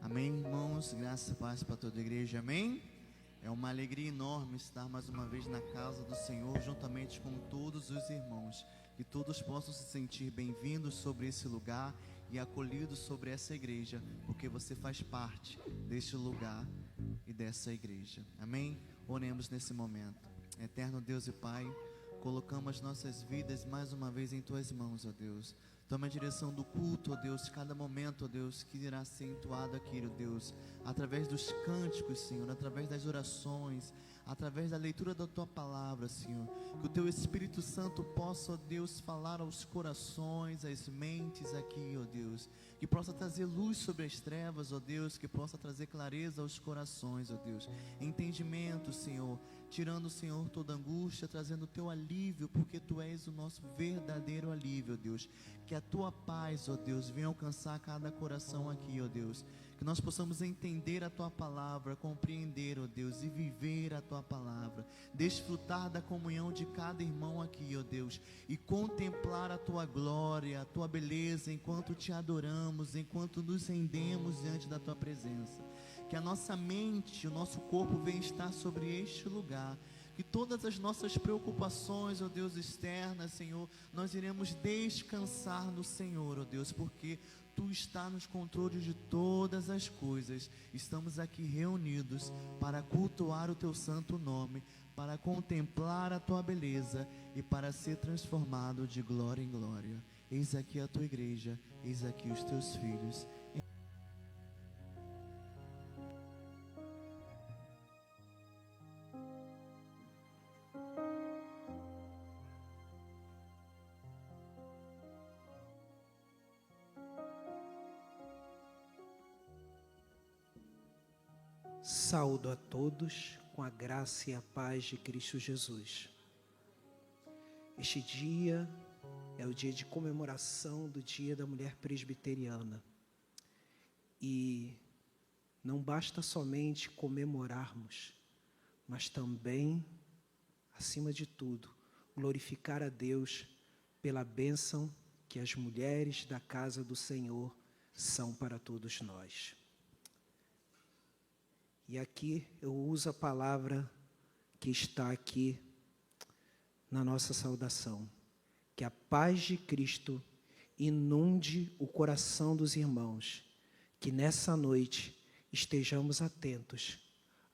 Amém, irmãos, graça e paz para toda a igreja, amém? É uma alegria enorme estar mais uma vez na casa do Senhor, juntamente com todos os irmãos, que todos possam se sentir bem-vindos sobre esse lugar e acolhidos sobre essa igreja, porque você faz parte deste lugar e dessa igreja, amém? Oremos nesse momento. Eterno Deus e Pai, colocamos as nossas vidas mais uma vez em Tuas mãos, ó Deus. Toma a direção do culto, ó Deus, cada momento, ó Deus, que irá ser entoado aqui, ó Deus, através dos cânticos, Senhor, através das orações, através da leitura da Tua palavra, Senhor, que o Teu Espírito Santo possa, ó Deus, falar aos corações, às mentes aqui, ó Deus, que possa trazer luz sobre as trevas, ó Deus, que possa trazer clareza aos corações, ó Deus, entendimento, Senhor, tirando, Senhor, toda angústia, trazendo o Teu alívio, porque Tu és o nosso verdadeiro alívio, ó Deus. Que a Tua paz, ó Deus, venha alcançar cada coração aqui, ó Deus. Que nós possamos entender a Tua palavra, compreender, ó Deus, e viver a Tua palavra. Desfrutar da comunhão de cada irmão aqui, ó Deus. E contemplar a Tua glória, a Tua beleza, enquanto Te adoramos, enquanto nos rendemos diante da Tua presença. Que a nossa mente, o nosso corpo venha estar sobre este lugar. Que todas as nossas preocupações, ó Deus, externas, Senhor, nós iremos descansar no Senhor, ó Deus, porque Tu está nos controles de todas as coisas. Estamos aqui reunidos para cultuar o Teu santo nome, para contemplar a Tua beleza e para ser transformado de glória em glória. Eis aqui a Tua igreja, eis aqui os Teus filhos. Saúdo a todos com a graça e a paz de Cristo Jesus. Este dia é o dia de comemoração do Dia da Mulher Presbiteriana. E não basta somente comemorarmos, mas também, acima de tudo, glorificar a Deus pela bênção que as mulheres da casa do Senhor são para todos nós. E aqui eu uso a palavra que está aqui na nossa saudação. Que a paz de Cristo inunde o coração dos irmãos. Que nessa noite estejamos atentos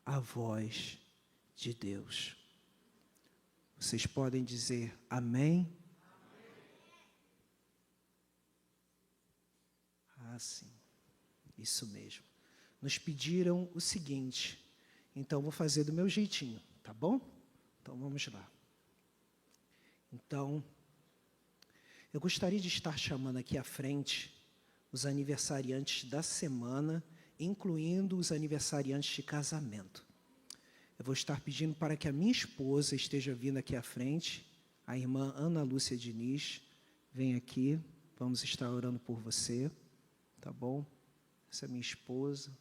à voz de Deus. Vocês podem dizer amém? Ah, sim. Isso mesmo. Nos pediram o seguinte, então vou fazer do meu jeitinho, tá bom? Então vamos lá. Então, eu gostaria de estar chamando aqui à frente os aniversariantes da semana, incluindo os aniversariantes de casamento. Eu vou estar pedindo para que a minha esposa esteja vindo aqui à frente, a irmã Ana Lúcia Diniz, vem aqui, vamos estar orando por você, tá bom? Essa é minha esposa,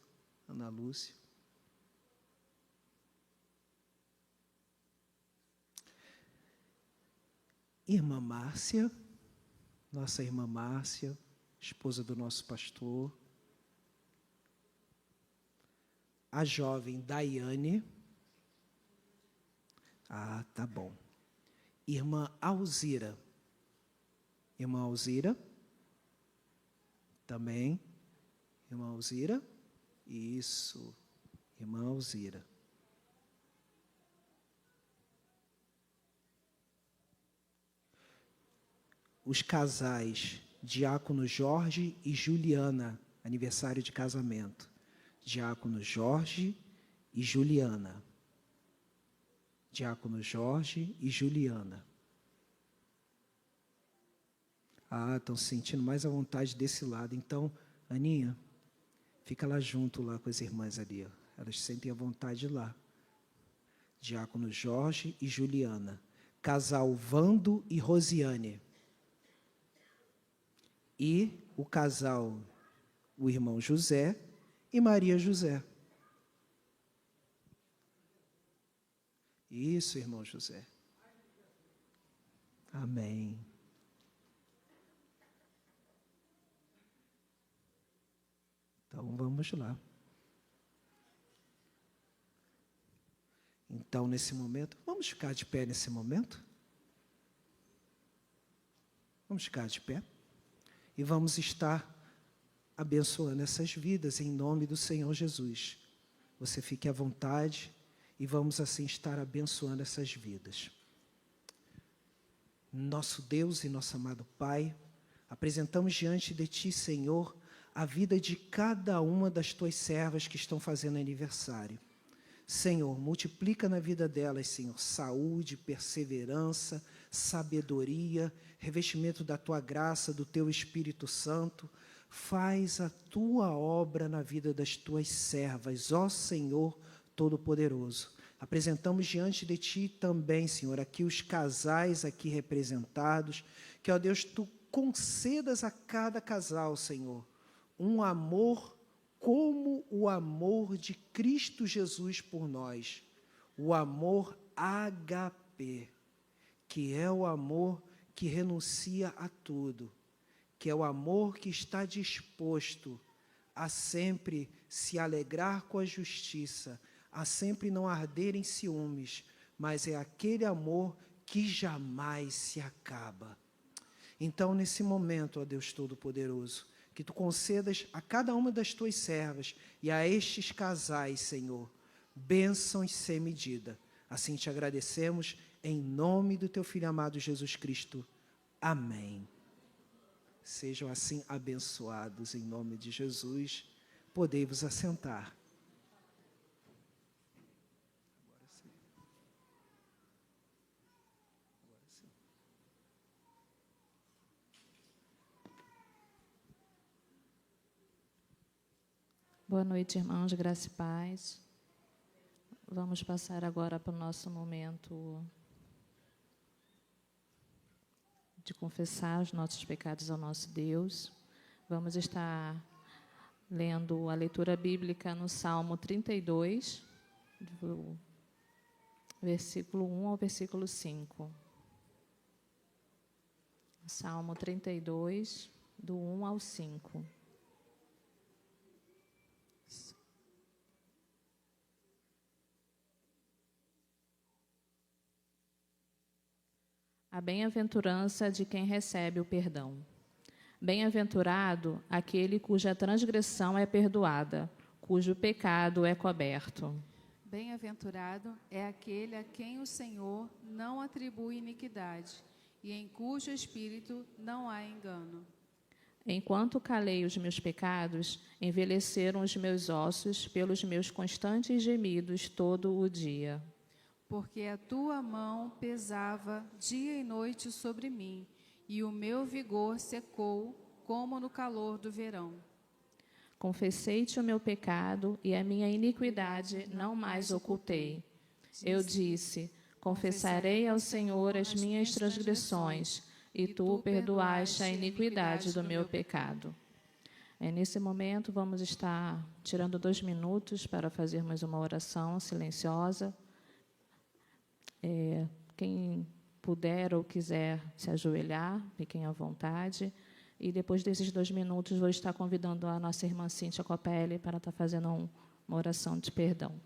Ana Lúcia. Irmã Márcia, nossa irmã Márcia, esposa do nosso pastor. A jovem Daiane. Ah, tá bom. Irmã Alzira. Irmã Alzira. Também. Irmã Alzira. Isso, irmã Alzira. Os casais Diácono Jorge e Juliana, aniversário de casamento. Diácono Jorge e Juliana. Diácono Jorge e Juliana. Ah, estão se sentindo mais à vontade desse lado. Então, Aninha, fica lá junto lá com as irmãs ali, ó. Elas se sentem à vontade lá. Diácono Jorge e Juliana. Casal Vando e Rosiane. E o casal, o irmão José e Maria José. Isso, irmão José. Amém. Então, vamos lá. Então, nesse momento, vamos ficar de pé nesse momento? Vamos ficar de pé? E vamos estar abençoando essas vidas em nome do Senhor Jesus. Você fique à vontade e vamos assim estar abençoando essas vidas. Nosso Deus e nosso amado Pai, apresentamos diante de Ti, Senhor, a vida de cada uma das Tuas servas que estão fazendo aniversário. Senhor, multiplica na vida delas, Senhor, saúde, perseverança, sabedoria, revestimento da Tua graça, do Teu Espírito Santo. Faz a Tua obra na vida das Tuas servas, ó Senhor Todo-Poderoso. Apresentamos diante de Ti também, Senhor, aqui os casais aqui representados, que, ó Deus, Tu concedas a cada casal, Senhor, um amor como o amor de Cristo Jesus por nós, o amor ágape, que é o amor que renuncia a tudo, que é o amor que está disposto a sempre se alegrar com a justiça, a sempre não arder em ciúmes, mas é aquele amor que jamais se acaba. Então, nesse momento, ó Deus Todo-Poderoso, que Tu concedas a cada uma das Tuas servas e a estes casais, Senhor, bênçãos sem medida. Assim Te agradecemos, em nome do Teu Filho amado Jesus Cristo. Amém. Sejam assim abençoados em nome de Jesus. Podei-vos assentar. Boa noite, irmãos, graça e paz. Vamos passar agora para o nosso momento de confessar os nossos pecados ao nosso Deus. Vamos estar lendo a leitura bíblica no Salmo 32, do versículo 1 ao versículo 5. Salmo 32, do 1 ao 5. A bem-aventurança de quem recebe o perdão. Bem-aventurado aquele cuja transgressão é perdoada, cujo pecado é coberto. Bem-aventurado é aquele a quem o Senhor não atribui iniquidade, e em cujo espírito não há engano. Enquanto calei os meus pecados, envelheceram os meus ossos pelos meus constantes gemidos todo o dia. Porque a Tua mão pesava dia e noite sobre mim, e o meu vigor secou como no calor do verão. Confessei-te o meu pecado e a minha iniquidade não mais ocultei. Eu disse, confessarei ao Senhor as minhas transgressões, e tu perdoaste a iniquidade do meu pecado. Nesse momento, vamos estar tirando 2 minutos para fazermos uma oração silenciosa. Quem puder ou quiser se ajoelhar, fiquem à vontade. E depois desses 2 minutos, vou estar convidando a nossa irmã Cíntia Copelli para estar fazendo uma oração de perdão.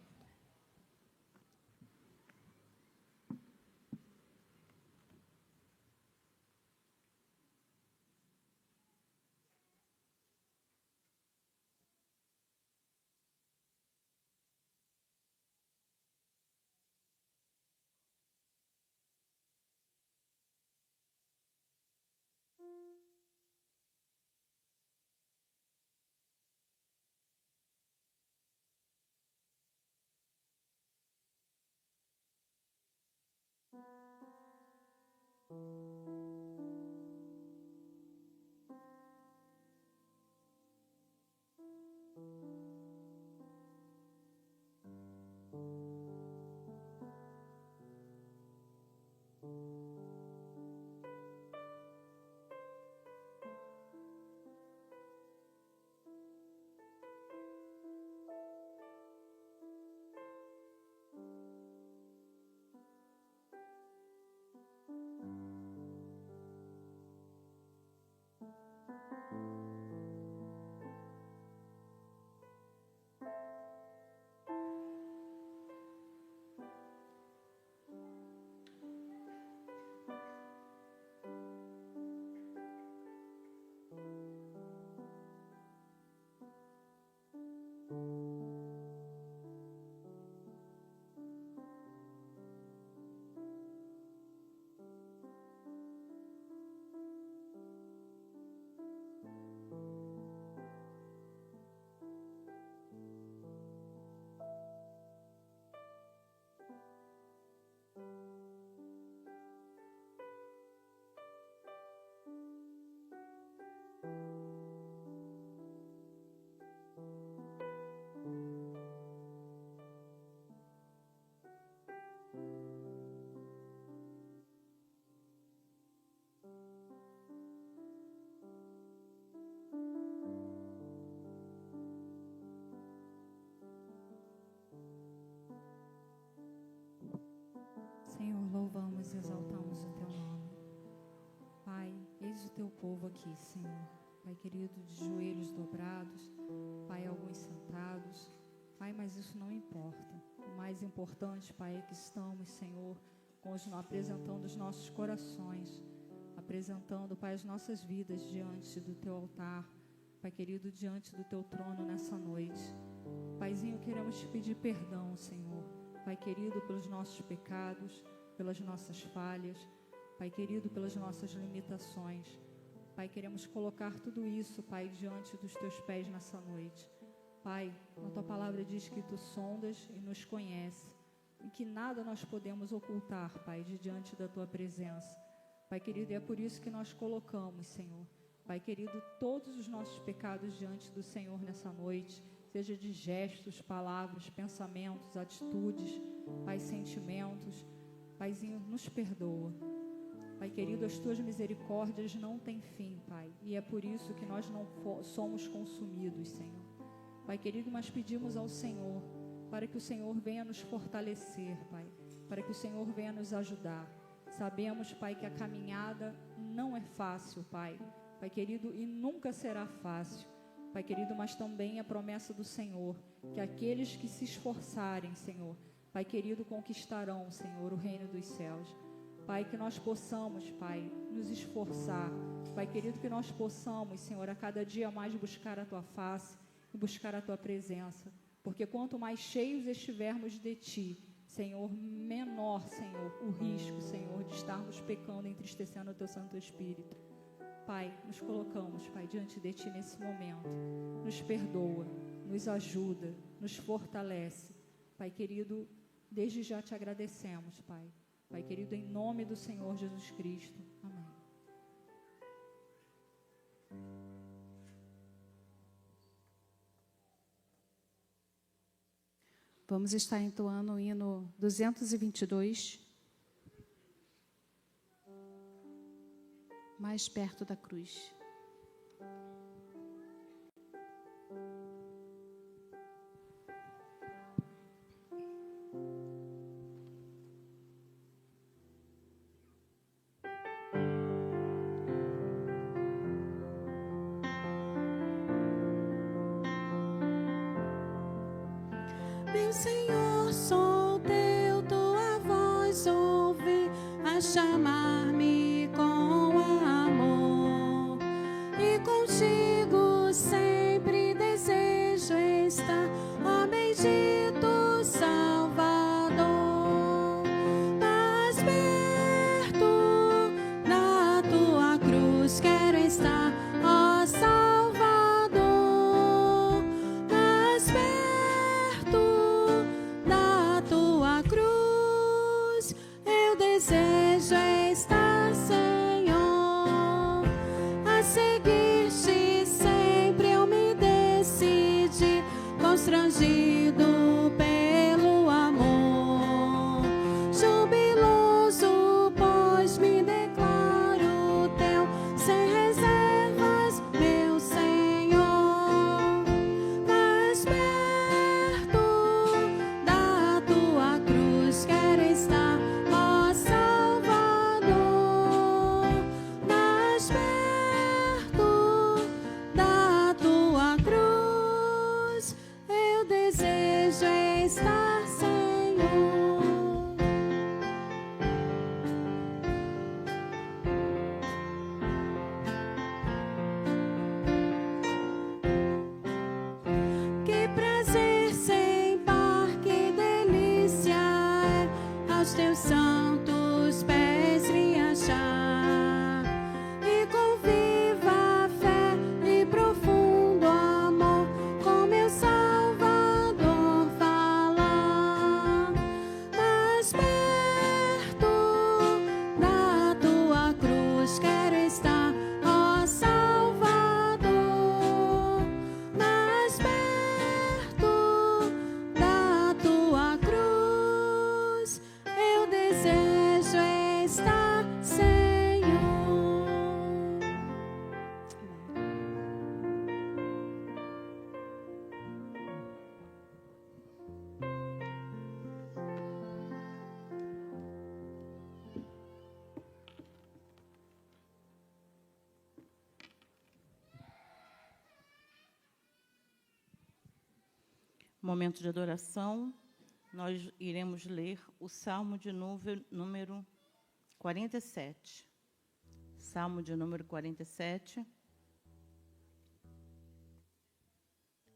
nós exaltamos o Teu nome. Pai, eis o Teu povo aqui, Senhor. Pai querido, de joelhos dobrados, Pai, alguns sentados. Pai, mas isso não importa. O mais importante, Pai, é que estamos, Senhor, apresentando os nossos corações, apresentando, Pai, as nossas vidas diante do Teu altar, Pai querido, diante do Teu trono nessa noite. Paizinho, queremos Te pedir perdão, Senhor, Pai querido, pelos nossos pecados, pelas nossas falhas, Pai querido, pelas nossas limitações. Pai, queremos colocar tudo isso, Pai, diante dos Teus pés nessa noite. Pai, a Tua palavra diz que Tu sondas e nos conheces, e que nada nós podemos ocultar, Pai, de diante da Tua presença. Pai querido, e é por isso que nós colocamos, Senhor, Pai querido, todos os nossos pecados diante do Senhor nessa noite, seja de gestos, palavras, pensamentos, atitudes, Pai, sentimentos. Paizinho, nos perdoa. Pai querido, as Tuas misericórdias não têm fim, Pai, e é por isso que nós não somos consumidos, Senhor. Pai querido, mas pedimos ao Senhor, para que o Senhor venha nos fortalecer, Pai, para que o Senhor venha nos ajudar. Sabemos, Pai, que a caminhada não é fácil, Pai, Pai querido, e nunca será fácil, Pai querido, mas também a promessa do Senhor, que aqueles que se esforçarem, Senhor, Pai querido, conquistarão, Senhor, o reino dos céus. Pai, que nós possamos, Pai, nos esforçar, Pai querido, que nós possamos, Senhor, a cada dia mais buscar a Tua face e buscar a Tua presença, porque quanto mais cheios estivermos de Ti, Senhor, menor, Senhor, o risco, Senhor, de estarmos pecando e entristecendo o Teu Santo Espírito. Pai, nos colocamos, Pai, diante de Ti nesse momento. Nos perdoa, nos ajuda, nos fortalece. Pai querido, desde já Te agradecemos, Pai. Pai querido, em nome do Senhor Jesus Cristo. Amém. Vamos estar entoando o hino 222. Mais perto da cruz. Meu Senhor, sou teu, tua voz ouvi a chamar-me com amor, e contigo sempre desejo estar, ó bendito Salvador. Mais perto da tua cruz quero estar, ó Salvador. Mais perto da tua cruz eu desejo estar, Senhor. A seguir-te sempre eu me decidi, constrangido pelo amor. Jubiloso, pois me declaro teu, sem reservas, meu Senhor. Mais perto da tua cruz quero estar, ó Salvador. Mais perto da tua cruz eu desejo estar, Senhor. Que prazer sem par, que delícia é aos teus santos pés me achar, e com viva fé e profundo amor com meu Salvador falar. Mais perto da tua cruz quero estar, ó Salvador. Mais perto da tua cruz eu desejo estar, Senhor. momento de adoração, nós iremos ler o Salmo de número 47. Salmo de número 47.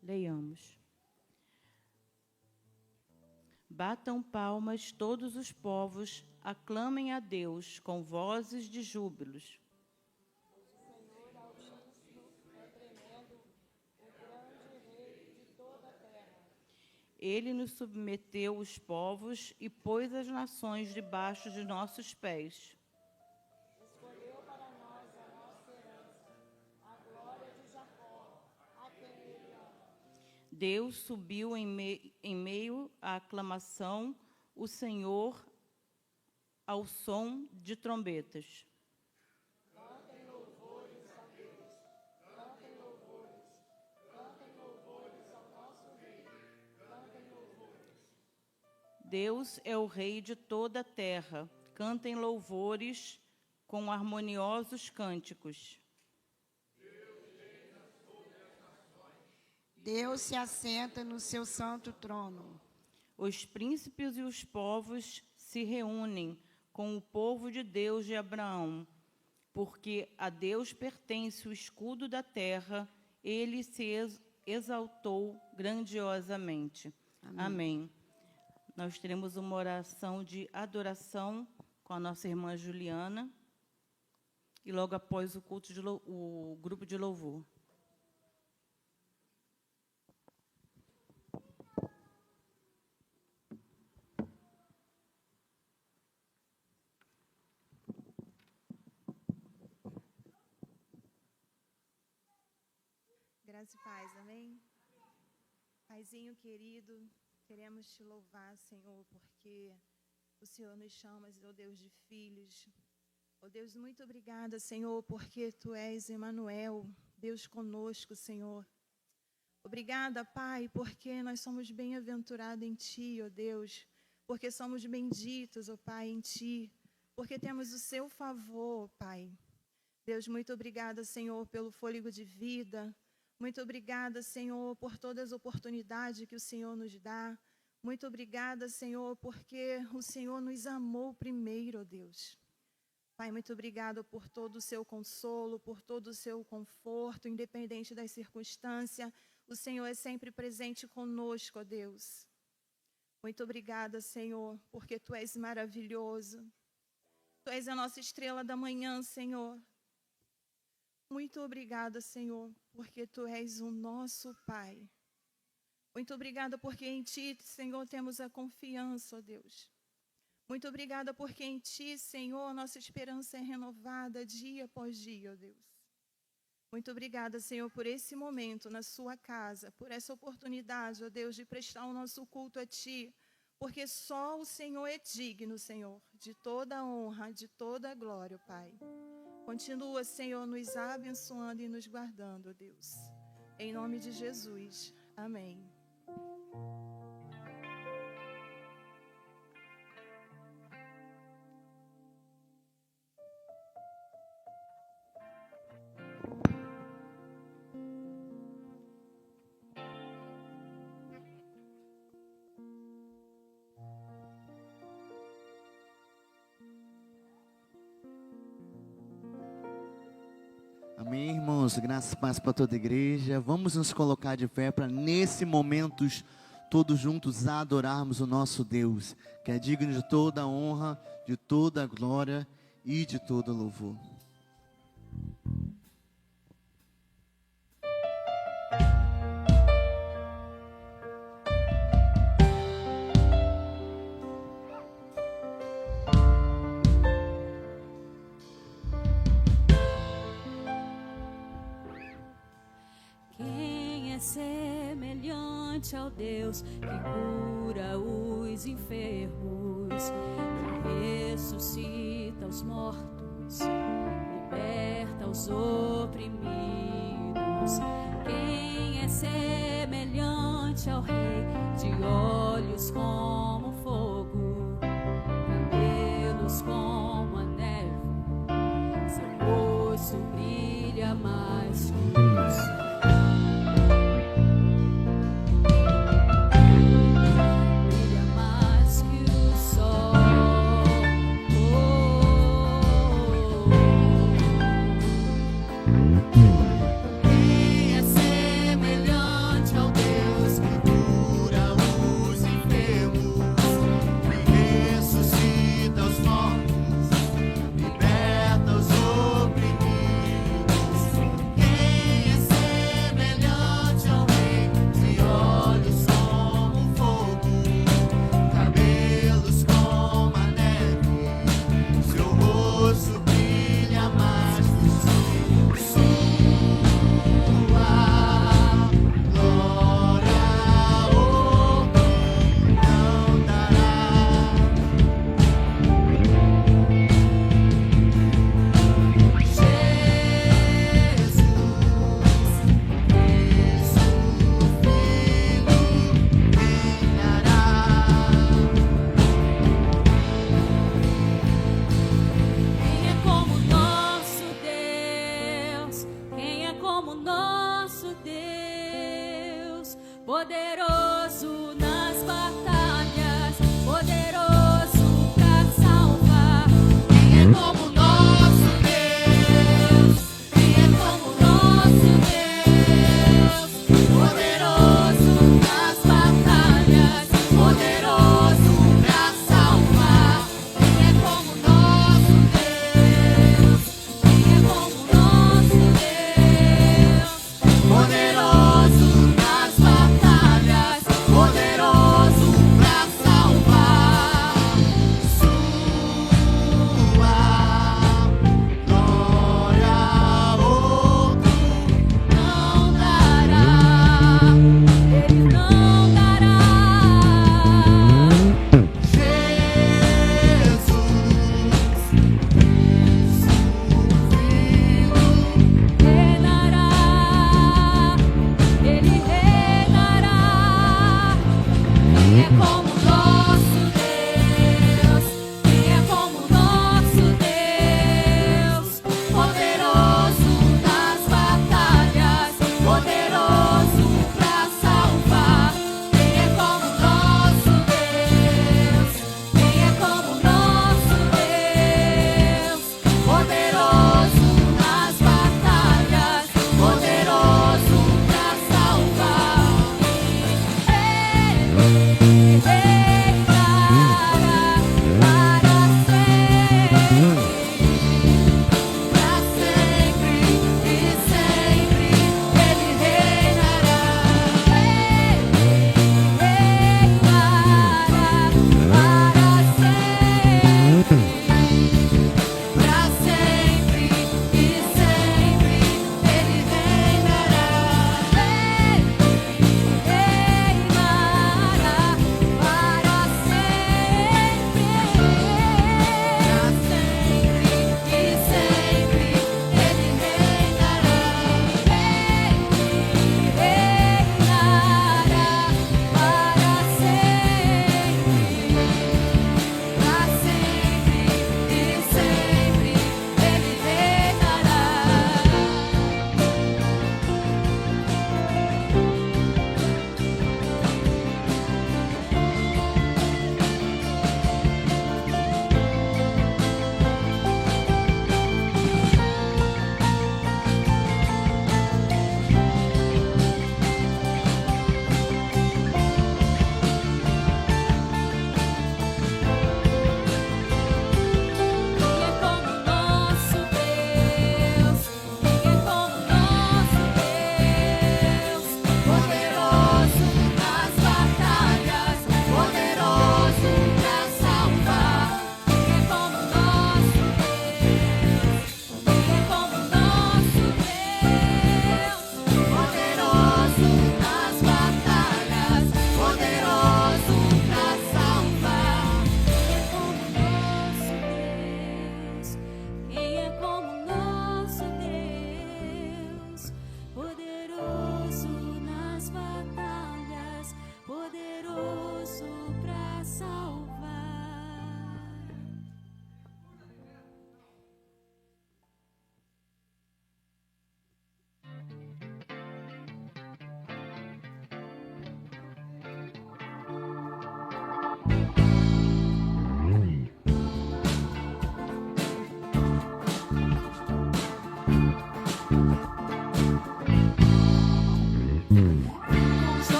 Leiamos. Batam palmas todos os povos, aclamem a Deus com vozes de júbilos. Ele nos submeteu os povos e pôs as nações debaixo de nossos pés. Escolheu para nós a nossa herança, a glória de Jacó, a quem ele ama. Deus subiu em meio à aclamação, o Senhor ao som de trombetas. Cantem louvores a Deus, cantem louvores ao nosso Rei, cantem louvores. Deus é o Rei de toda a terra, cantem louvores com harmoniosos cânticos. Deus se assenta no seu santo trono. Os príncipes e os povos se reúnem com o povo de Deus de Abraão, porque a Deus pertence o escudo da terra, ele se exaltou grandiosamente. Amém. Nós teremos uma oração de adoração com a nossa irmã Juliana, e logo após o culto o grupo de louvor. Graça e paz, amém? Paizinho querido, queremos te louvar, Senhor, porque o Senhor nos chama, ó Deus, de filhos. Ó Deus, muito obrigada, Senhor, porque Tu és Emanuel, Deus conosco, Senhor. Obrigada, Pai, porque nós somos bem-aventurados em Ti, ó Deus, porque somos benditos, ó Pai, em Ti, porque temos o Seu favor, Pai. Deus, muito obrigada, Senhor, pelo fôlego de vida. Muito obrigada, Senhor, por todas as oportunidades que o Senhor nos dá. Muito obrigada, Senhor, porque o Senhor nos amou primeiro, ó Deus. Pai, muito obrigada por todo o seu consolo, por todo o seu conforto, independente das circunstâncias. O Senhor é sempre presente conosco, ó Deus. Muito obrigada, Senhor, porque Tu és maravilhoso. Tu és a nossa estrela da manhã, Senhor. Muito obrigada, Senhor, porque Tu és o nosso Pai. Muito obrigada porque em Ti, Senhor, temos a confiança, ó Deus. Muito obrigada porque em Ti, Senhor, nossa esperança é renovada dia após dia, ó Deus. Muito obrigada, Senhor, por esse momento na Sua casa, por essa oportunidade, ó Deus, de prestar o nosso culto a Ti, porque só o Senhor é digno, Senhor, de toda a honra, de toda a glória, Pai. Continua, Senhor, nos abençoando e nos guardando, ó Deus. Em nome de Jesus. Amém. Amém, irmãos? Graças e paz para toda a igreja. Vamos nos colocar de pé para, nesse momento, todos juntos adorarmos o nosso Deus, que é digno de toda a honra, de toda a glória e de todo louvor. Semelhante ao Deus que cura os enfermos, que ressuscita os mortos, liberta os oprimidos. Quem é semelhante ao Rei, de olhos como fogo, cabelos como a neve, seu rosto brilha mais que luz. poderoso nas batalhas, poderoso pra salvar. Quem é como o nosso Deus? Quem é como o nosso Deus? Poderoso nas batalhas, poderoso pra salvar. Quem é como o nosso Deus? Quem é como o nosso Deus? Poderoso nas batalhas,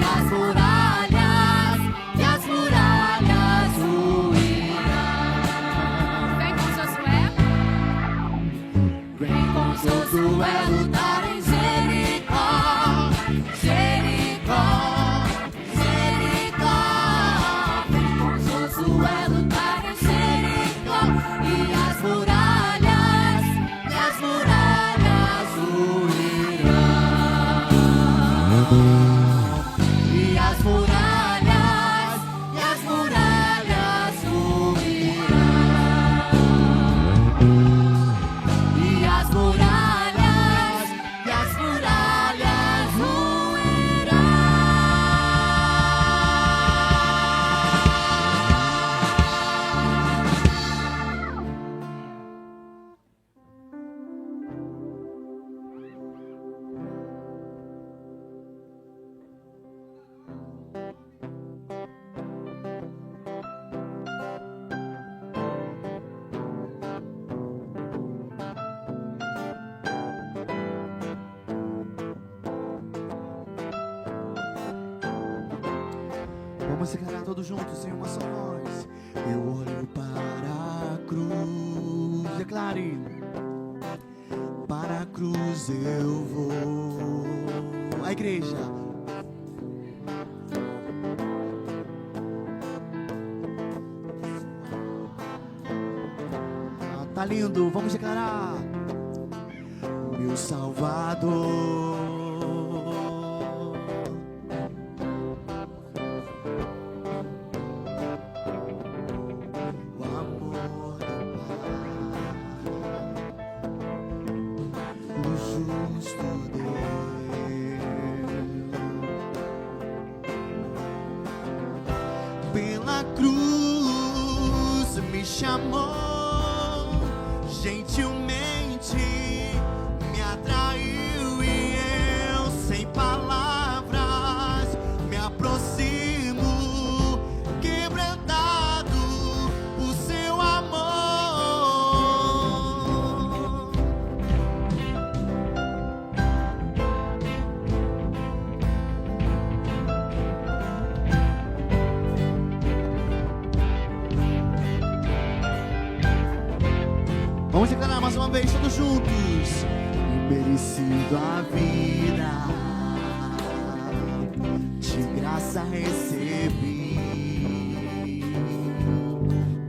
as muralhas ruirão. Vem com Josué. Vem com Josué lutar em Jericó, Jericó, Jericó. Vem com Josué lutar em Jericó, e as muralhas ruirão. E as muralhas ruirão. E as muralhas ruirão. Vamos declarar todos juntos em uma só voz. Eu olho para a cruz. Declare. Para a cruz eu vou. A igreja. Tá lindo, vamos declarar. Meu Salvador. O amor do Pai. O justo Deus. Pela cruz me chamou. Gentilmente me atraiu e eu, sem palavras, me aproximo, quebrantado o seu amor. Vamos declarar mais uma vez, todos juntos. Imerecido a vida, de graça recebi,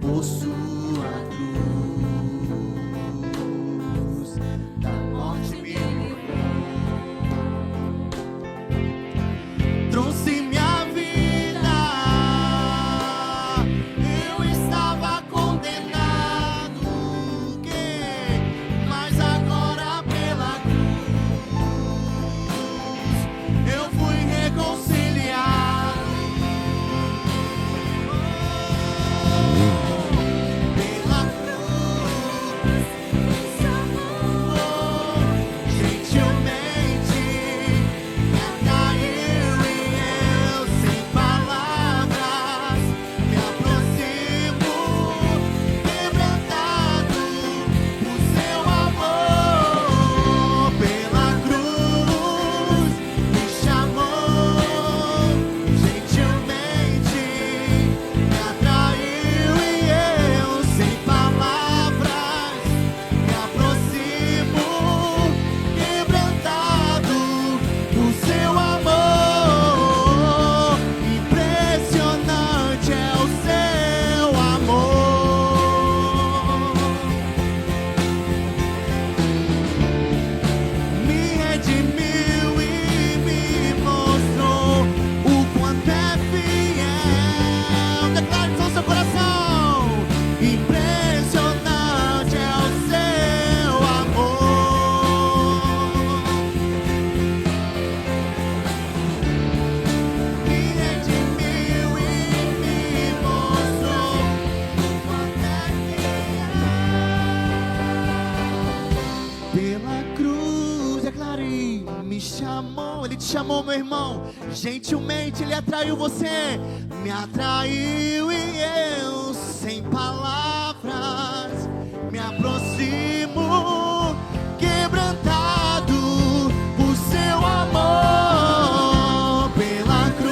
por sua cruz, da morte me livrou. Trouxe minha vida, eu estava condenado. Mas agora pela cruz eu fui reconciliado. Pela cruz me chamou, gentilmente me atraiu e eu, sem palavras, me aproximo, quebrantado por seu amor. Pela cruz me chamou, gentilmente me atraiu e eu, sem palavras, me aproximo, quebrantado por seu amor. Impressionante é o seu amor. Me redimiu e me mostrou o quanto é fiel. Declare com seu coração. Impressionante é o seu amor. Me redimiu e me mostrou o quanto é fiel. Pela cruz, declare, me chamou, ele te chamou, meu irmão. Gentilmente ele atraiu você, me atraiu e eu, sem palavras, me aproximo, quebrantado por seu amor. Pela cruz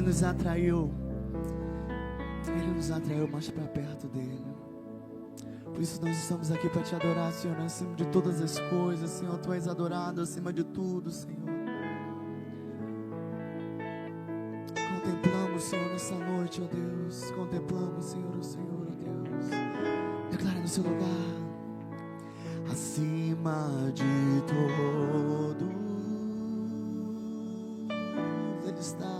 nos atraiu. Ele nos atraiu mais para perto dele. Por isso nós estamos aqui para te adorar, Senhor, acima de todas as coisas. Senhor, tu és adorado acima de tudo, Senhor. Contemplamos, Senhor, nessa noite, ó Deus. Contemplamos, Senhor, o Senhor, ó Deus. Declara no seu lugar. Acima de todos, Ele está.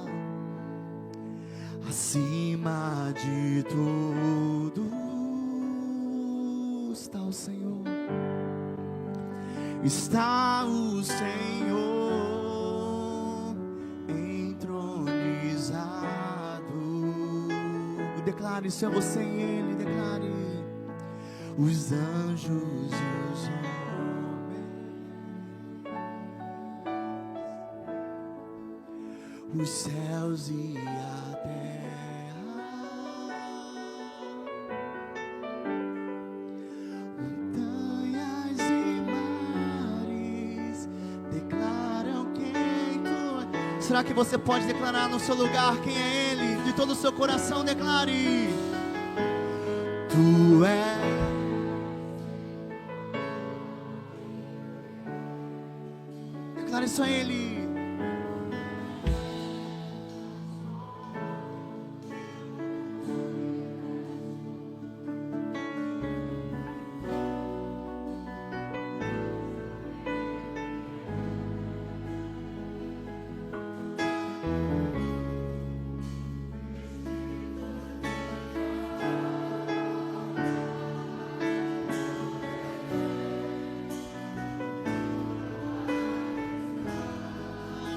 Acima de tudo está o Senhor. Está o Senhor entronizado. Declare, isso é você em Ele. Declare. Os anjos e os homens, os céus e a terra, montanhas e mares declaram quem tu és. Será que você pode declarar no seu lugar quem é Ele? De todo o seu coração declare. Tu és. Declare isso a Ele.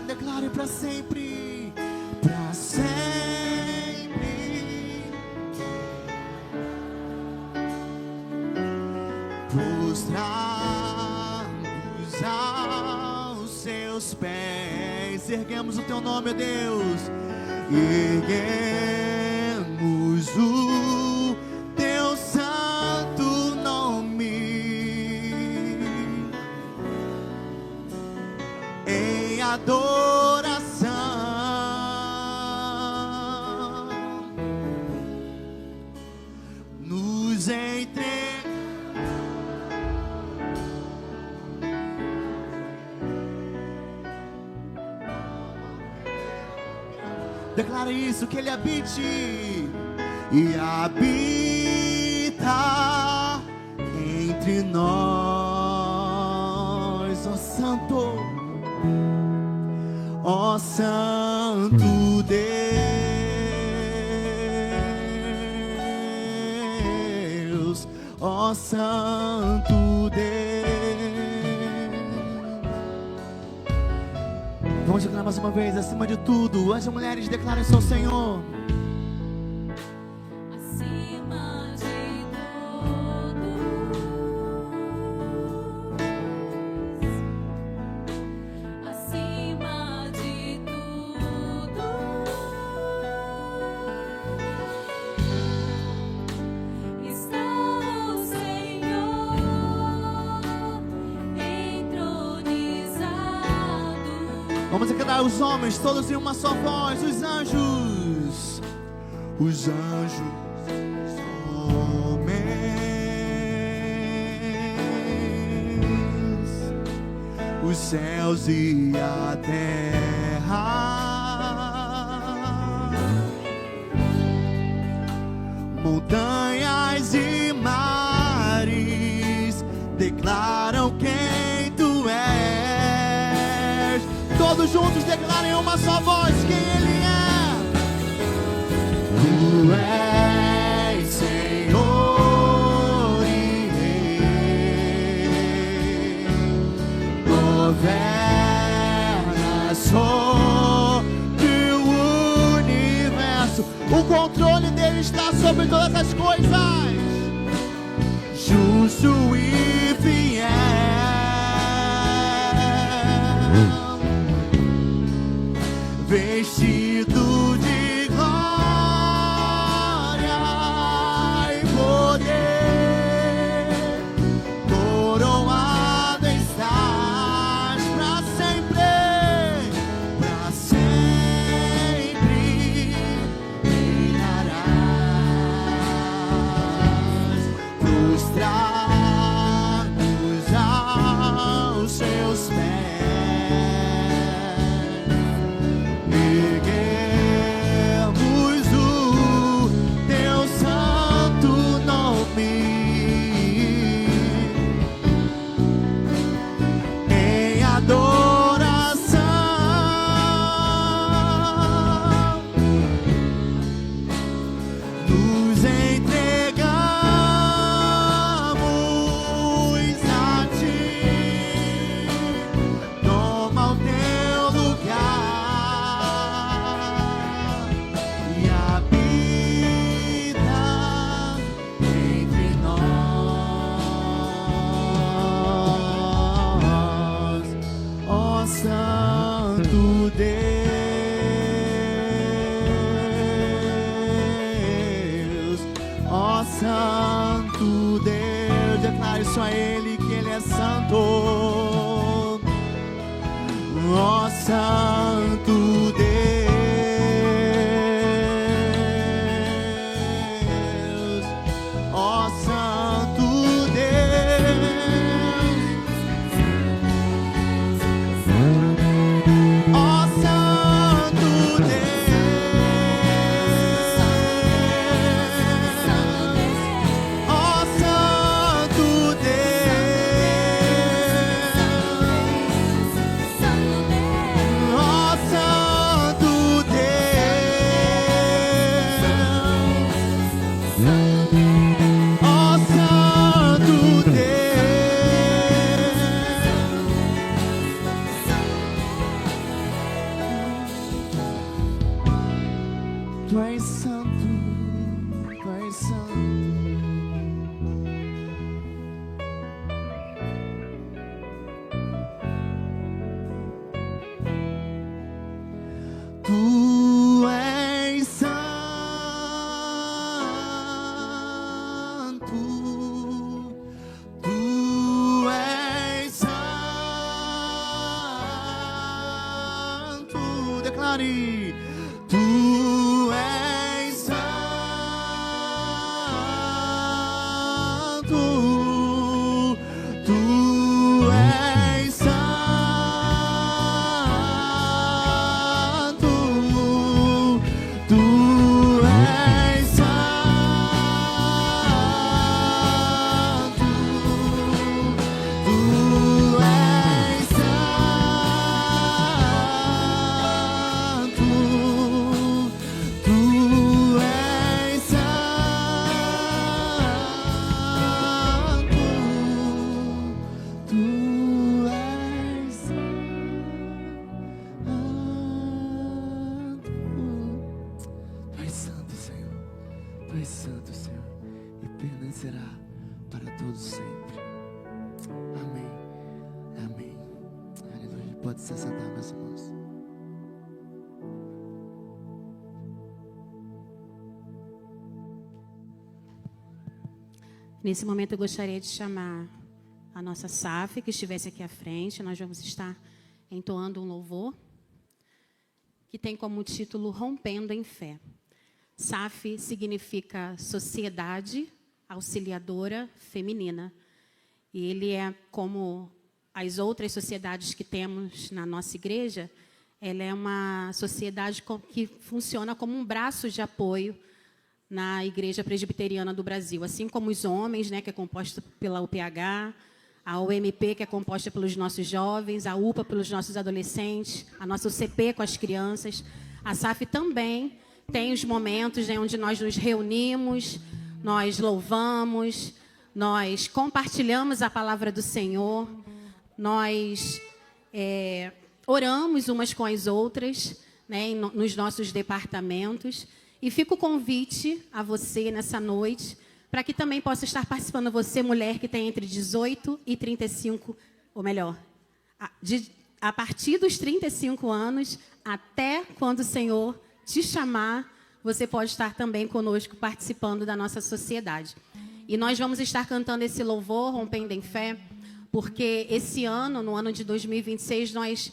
Declare para sempre, para sempre. Prostrados aos seus pés, erguemos o teu nome, ó Deus. Erguemos o teu santo nome em adoração, nos entregamos. Declara isso, que Ele habite e habita entre nós, ó Santo. Ó Santo Deus, ó Santo Deus. Vamos declarar mais uma vez, acima de tudo, as mulheres declaram seu Senhor. Acima de todos, acima de tudo, está o Senhor entronizado. Vamos declarar os homens, todos em uma só voz, os anjos, os anjos, os homens, os céus e a terra, montanhas e mares declaram quem tu és. Todos juntos declarem uma só voz quem Ele é. Tu és Senhor e Rei, governa sobre o universo. O controle dele está sobre todas as coisas. Justo e fiel, vestido de glória e poder, coroado estás para sempre, isso a Ele que Ele é santo. Ó Santo Deus, ó Santo Deus, ó Santo Deus, ó Santo Deus, ó Santo Deus, ó Santo Deus. Tu és santo, tu és santo. Tu és santo, tu és santo. Declare, tu és santo, tu és santo, tu és santo, tu és santo, tu és santo, tu és santo. Tu és santo, Senhor. Tu és santo, Senhor, e permanecerá para todos sempre. Amém. Amém. Aleluia. Pode se assentar, meus irmãos. Nesse momento eu gostaria de chamar a nossa SAF, que estivesse aqui à frente. Nós vamos estar entoando um louvor que tem como título Rompendo em Fé. SAF significa Sociedade Auxiliadora Feminina. E ele é como as outras sociedades que temos na nossa igreja. Ela é uma sociedade que funciona como um braço de apoio na Igreja Presbiteriana do Brasil, assim como os homens, né, que é composta pela UPH, a UMP, que é composta pelos nossos jovens, a UPA pelos nossos adolescentes, a nossa UCP com as crianças. A SAF também tem os momentos, né, onde nós nos reunimos, nós louvamos, nós compartilhamos a palavra do Senhor, nós oramos umas com as outras, né, nos nossos departamentos. E fica o convite a você nessa noite, para que também possa estar participando, você, mulher que tem entre 18 e 35, ou melhor, a partir dos 35 anos, até quando o Senhor te chamar, você pode estar também conosco participando da nossa sociedade. E nós vamos estar cantando esse louvor, Rompendo em Fé, porque esse ano, no ano de 2026, nós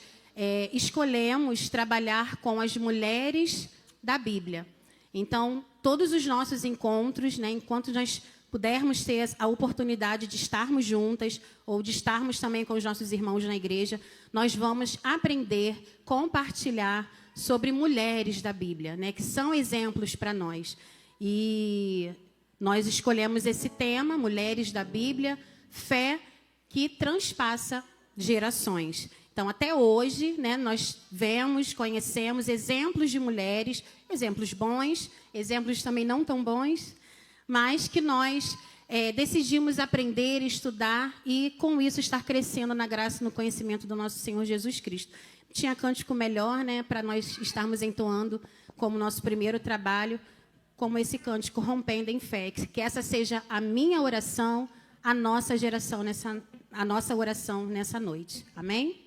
escolhemos trabalhar com as mulheres da Bíblia. Então, todos os nossos encontros, né, enquanto nós pudermos ter a oportunidade de estarmos juntas ou de estarmos também com os nossos irmãos na igreja, nós vamos aprender, compartilhar sobre mulheres da Bíblia, né, que são exemplos para nós. E nós escolhemos esse tema, Mulheres da Bíblia, fé que transpassa gerações. Então, até hoje, né, nós vemos, conhecemos exemplos de mulheres, exemplos bons, exemplos também não tão bons, mas que nós decidimos aprender, estudar e, com isso, estar crescendo na graça e no conhecimento do nosso Senhor Jesus Cristo. Tinha cântico melhor, né, para nós estarmos entoando como nosso primeiro trabalho, como esse cântico Rompendo em Fé. Que essa seja a minha oração, a nossa geração, a nossa oração nessa noite. Amém?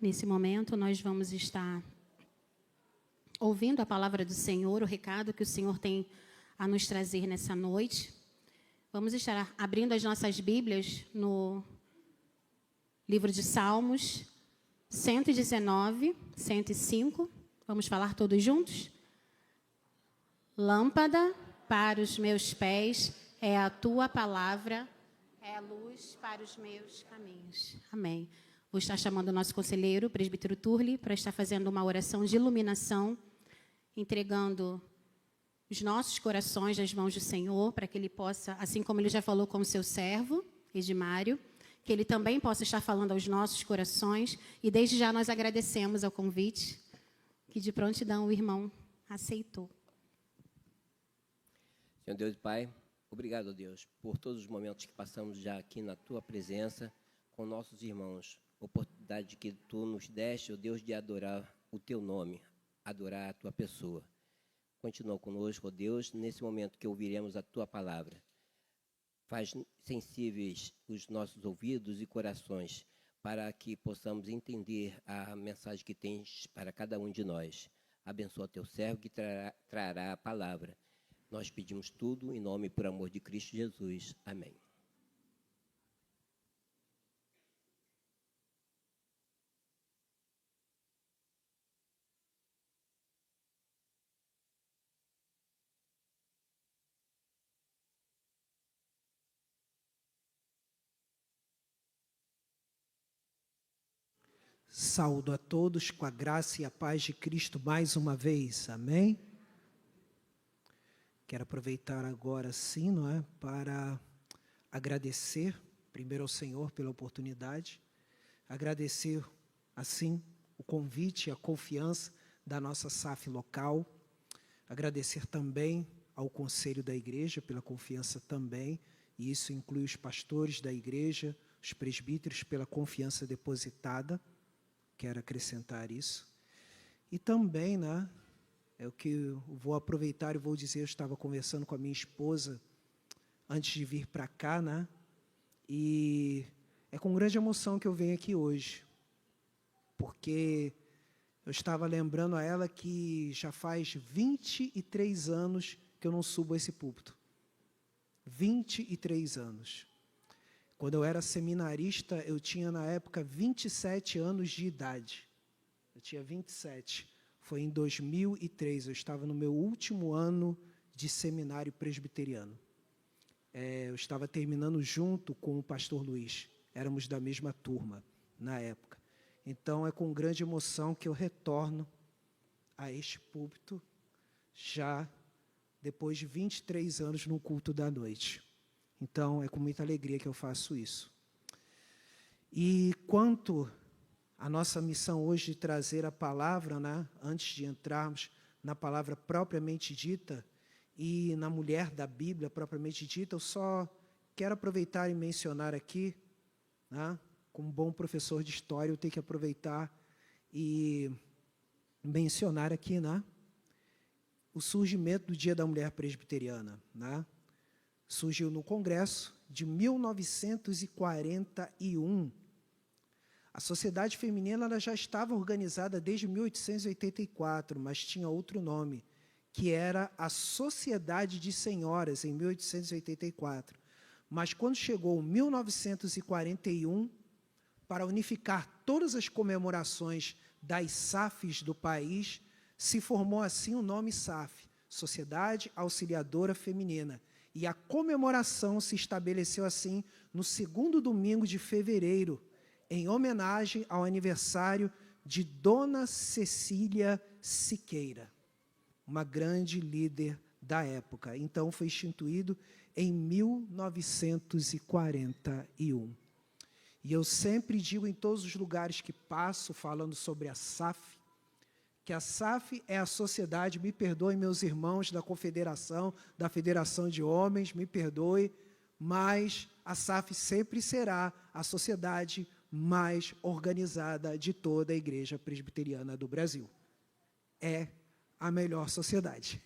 Nesse momento, nós vamos estar ouvindo a palavra do Senhor, o recado que o Senhor tem a nos trazer nessa noite. Vamos estar abrindo as nossas Bíblias no livro de Salmos 119, 105. Vamos falar todos juntos? Lâmpada para os meus pés é a tua palavra, é a luz para os meus caminhos. Amém. Vou estar chamando o nosso conselheiro, o presbítero Turli, para estar fazendo uma oração de iluminação, entregando os nossos corações nas mãos do Senhor, para que Ele possa, assim como Ele já falou com o seu servo, Edmário, que Ele também possa estar falando aos nossos corações. E desde já nós agradecemos ao convite, que de prontidão o irmão aceitou. Senhor Deus e Pai, obrigado, Deus, por todos os momentos que passamos já aqui na Tua presença com nossos irmãos. Oportunidade que Tu nos deste, ó Deus, de adorar o Teu nome, adorar a Tua pessoa. Continua conosco, ó Deus, nesse momento que ouviremos a Tua palavra. Faz sensíveis os nossos ouvidos e corações para que possamos entender a mensagem que tens para cada um de nós. Abençoa Teu servo que trará a palavra. Nós pedimos tudo em nome e por amor de Cristo Jesus. Amém. Saúdo a todos com a graça e a paz de Cristo mais uma vez. Amém? Quero aproveitar agora, sim, não é, para agradecer, primeiro ao Senhor pela oportunidade, agradecer, assim, o convite e a confiança da nossa SAF local, agradecer também ao Conselho da Igreja pela confiança também, e isso inclui os pastores da Igreja, os presbíteros pela confiança depositada, quero acrescentar isso, e também, né, é o que eu vou aproveitar e vou dizer, eu estava conversando com a minha esposa antes de vir para cá, né? E é com grande emoção que eu venho aqui hoje, porque eu estava lembrando a ela que já faz 23 anos que eu não subo a esse púlpito. 23 anos. Quando eu era seminarista, eu tinha, na época, 27 anos de idade. Eu tinha 27. Foi em 2003, eu estava no meu último ano de seminário presbiteriano. Eu estava terminando junto com o pastor Luiz. Éramos da mesma turma, na época. Então, é com grande emoção que eu retorno a este púlpito, já depois de 23 anos no culto da noite. Então, é com muita alegria que eu faço isso. E quanto a nossa missão hoje de trazer a palavra, né, antes de entrarmos na palavra propriamente dita e na mulher da Bíblia propriamente dita, eu só quero aproveitar e mencionar aqui, né, como bom professor de história, eu tenho que aproveitar e mencionar aqui, né, o surgimento do Dia da Mulher Presbiteriana, né? Surgiu no Congresso de 1941. A Sociedade Feminina ela já estava organizada desde 1884, mas tinha outro nome, que era a Sociedade de Senhoras, em 1884. Mas quando chegou 1941, para unificar todas as comemorações das SAFs do país, se formou assim o nome SAF, Sociedade Auxiliadora Feminina. E a comemoração se estabeleceu assim no segundo domingo de fevereiro, em homenagem ao aniversário de Dona Cecília Siqueira, uma grande líder da época. Então, foi instituído em 1941. E eu sempre digo em todos os lugares que passo, falando sobre a SAF, que a SAF é a sociedade, me perdoem meus irmãos da Confederação, da Federação de Homens, me perdoe, mas a SAF sempre será a sociedade mais organizada de toda a Igreja Presbiteriana do Brasil. É a melhor sociedade.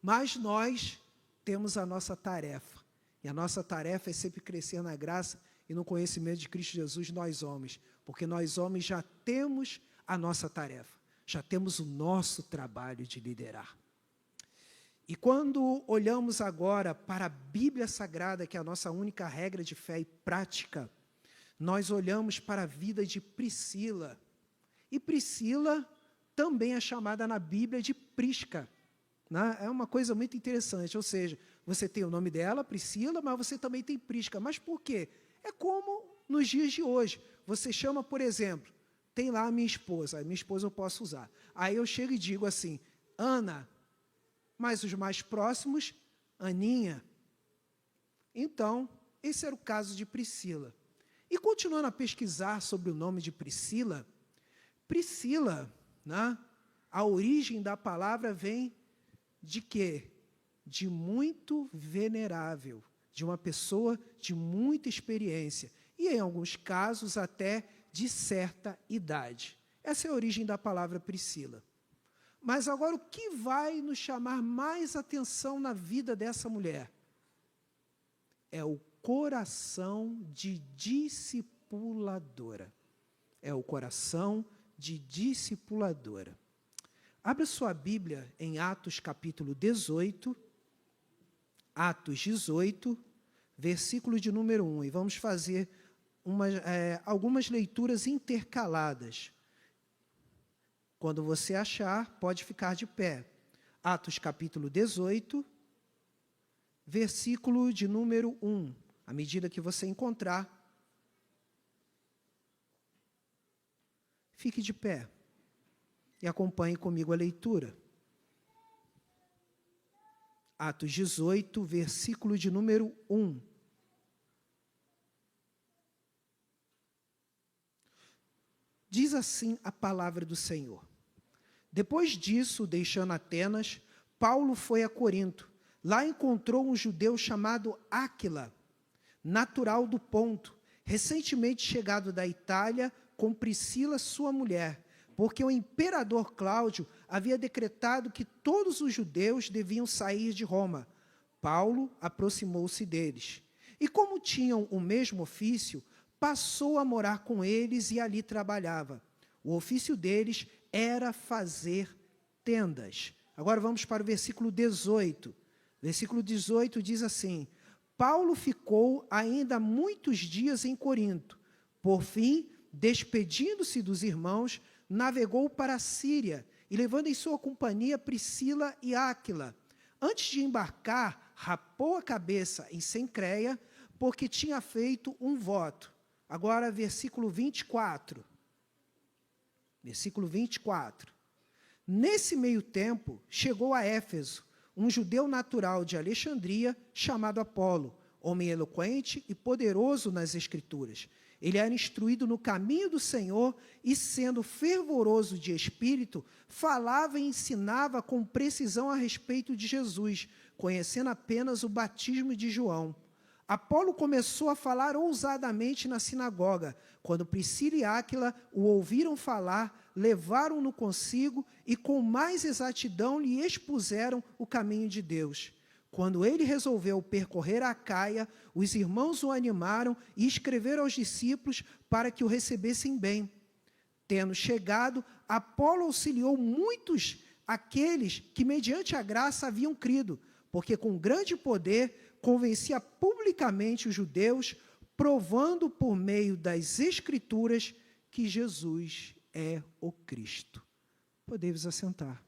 Mas nós temos a nossa tarefa, e a nossa tarefa é sempre crescer na graça e no conhecimento de Cristo Jesus, nós homens, porque nós homens já temos a nossa tarefa, já temos o nosso trabalho de liderar. E quando olhamos agora para a Bíblia Sagrada, que é a nossa única regra de fé e prática, nós olhamos para a vida de Priscila. E Priscila também é chamada na Bíblia de Prisca, né? É uma coisa muito interessante, ou seja, você tem o nome dela, Priscila, mas você também tem Prisca. Mas por quê? É como nos dias de hoje. Você chama, por exemplo, tem lá a minha esposa eu posso usar. Aí eu chego e digo assim, Ana, mas os mais próximos, Aninha. Então, esse era o caso de Priscila. E continuando a pesquisar sobre o nome de Priscila, né, a origem da palavra vem de quê? De muito venerável, de uma pessoa de muita experiência, e em alguns casos até de certa idade. Essa é a origem da palavra Priscila. Mas agora, o que vai nos chamar mais atenção na vida dessa mulher? É o coração de discipuladora. É o coração de discipuladora. Abra sua Bíblia em Atos capítulo 18, Atos 18, versículo de número 1. E vamos fazer algumas leituras intercaladas. Quando você achar, pode ficar de pé. Atos capítulo 18, versículo de número 1. À medida que você encontrar, fique de pé e acompanhe comigo a leitura. Atos 18, versículo de número 1. Diz assim a palavra do Senhor. Depois disso, deixando Atenas, Paulo foi a Corinto. Lá encontrou um judeu chamado Áquila, natural do Ponto, recentemente chegado da Itália, com Priscila, sua mulher, porque o imperador Cláudio havia decretado que todos os judeus deviam sair de Roma. Paulo aproximou-se deles. E como tinham o mesmo ofício, passou a morar com eles e ali trabalhava. O ofício deles era fazer tendas. Agora vamos para o versículo 18. Versículo 18 diz assim: Paulo ficou ainda muitos dias em Corinto. Por fim, despedindo-se dos irmãos, navegou para a Síria e levando em sua companhia Priscila e Áquila. Antes de embarcar, rapou a cabeça em Cencreia, porque tinha feito um voto. Agora, versículo 24. Versículo 24. Nesse meio tempo, chegou a Éfeso um judeu natural de Alexandria, chamado Apolo, homem eloquente e poderoso nas Escrituras. Ele era instruído no caminho do Senhor e, sendo fervoroso de espírito, falava e ensinava com precisão a respeito de Jesus, conhecendo apenas o batismo de João. Apolo começou a falar ousadamente na sinagoga. Quando Priscila e Áquila o ouviram falar, levaram-no consigo e com mais exatidão lhe expuseram o caminho de Deus. Quando ele resolveu percorrer a Acaia, os irmãos o animaram e escreveram aos discípulos para que o recebessem bem. Tendo chegado, Apolo auxiliou muitos aqueles que, mediante a graça, haviam crido, porque com grande poder convencia publicamente os judeus, provando por meio das Escrituras que Jesus é o Cristo. Podemos assentar.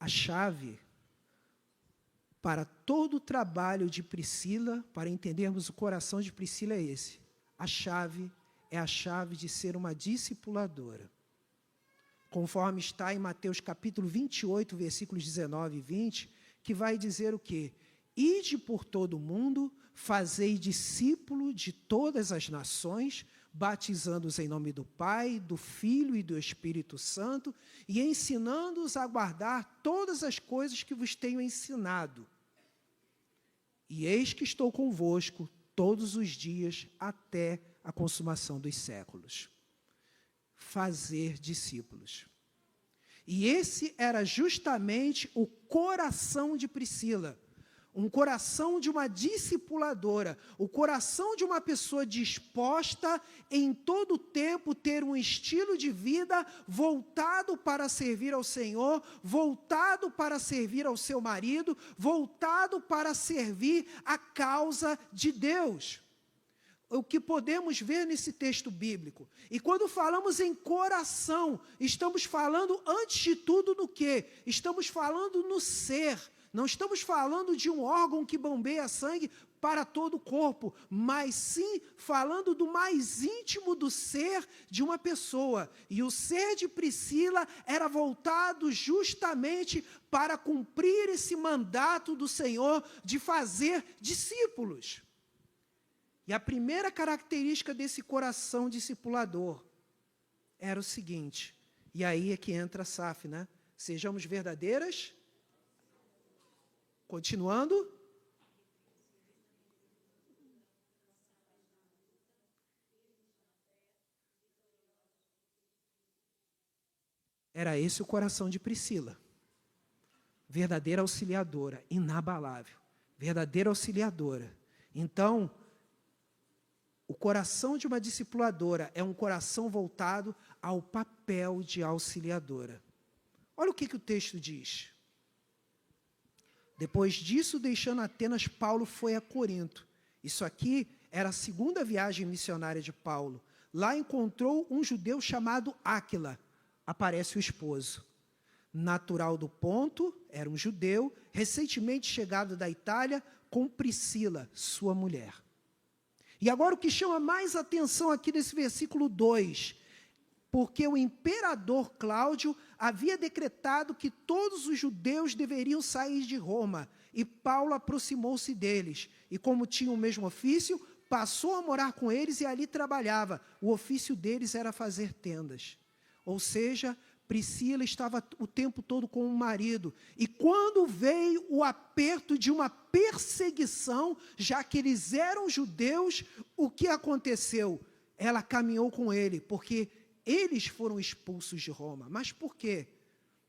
A chave para todo o trabalho de Priscila, para entendermos o coração de Priscila, é esse. A chave é a chave de ser uma discipuladora. Conforme está em Mateus capítulo 28, versículos 19 e 20, que vai dizer o quê? Ide por todo o mundo, fazei discípulo de todas as nações, batizando-os em nome do Pai, do Filho e do Espírito Santo, e ensinando-os a guardar todas as coisas que vos tenho ensinado. E eis que estou convosco todos os dias até a consumação dos séculos. Fazer discípulos. E esse era justamente o coração de Priscila. Um coração de uma discipuladora, o coração de uma pessoa disposta em todo o tempo ter um estilo de vida voltado para servir ao Senhor, voltado para servir ao seu marido, voltado para servir a causa de Deus. O que podemos ver nesse texto bíblico. E quando falamos em coração, estamos falando antes de tudo no quê? Estamos falando no ser. Não estamos falando de um órgão que bombeia sangue para todo o corpo, mas sim falando do mais íntimo do ser de uma pessoa. E o ser de Priscila era voltado justamente para cumprir esse mandato do Senhor de fazer discípulos. E a primeira característica desse coração discipulador era o seguinte, e aí é que entra a SAF, né? Sejamos verdadeiras. Continuando. Era esse o coração de Priscila. Verdadeira auxiliadora, inabalável. Verdadeira auxiliadora. Então, o coração de uma discipuladora é um coração voltado ao papel de auxiliadora. Olha o que o texto diz. Depois disso, deixando Atenas, Paulo foi a Corinto. Isso aqui era a segunda viagem missionária de Paulo. Lá encontrou um judeu chamado Áquila. Aparece o esposo. Natural do Ponto, era um judeu, recentemente chegado da Itália, com Priscila, sua mulher. E agora o que chama mais atenção aqui nesse versículo 2, porque o imperador Cláudio havia decretado que todos os judeus deveriam sair de Roma, e Paulo aproximou-se deles, e como tinham o mesmo ofício, passou a morar com eles e ali trabalhava. O ofício deles era fazer tendas. Ou seja, Priscila estava o tempo todo com o marido, e quando veio o aperto de uma perseguição, já que eles eram judeus, o que aconteceu? Ela caminhou com ele, porque eles foram expulsos de Roma. Mas por quê?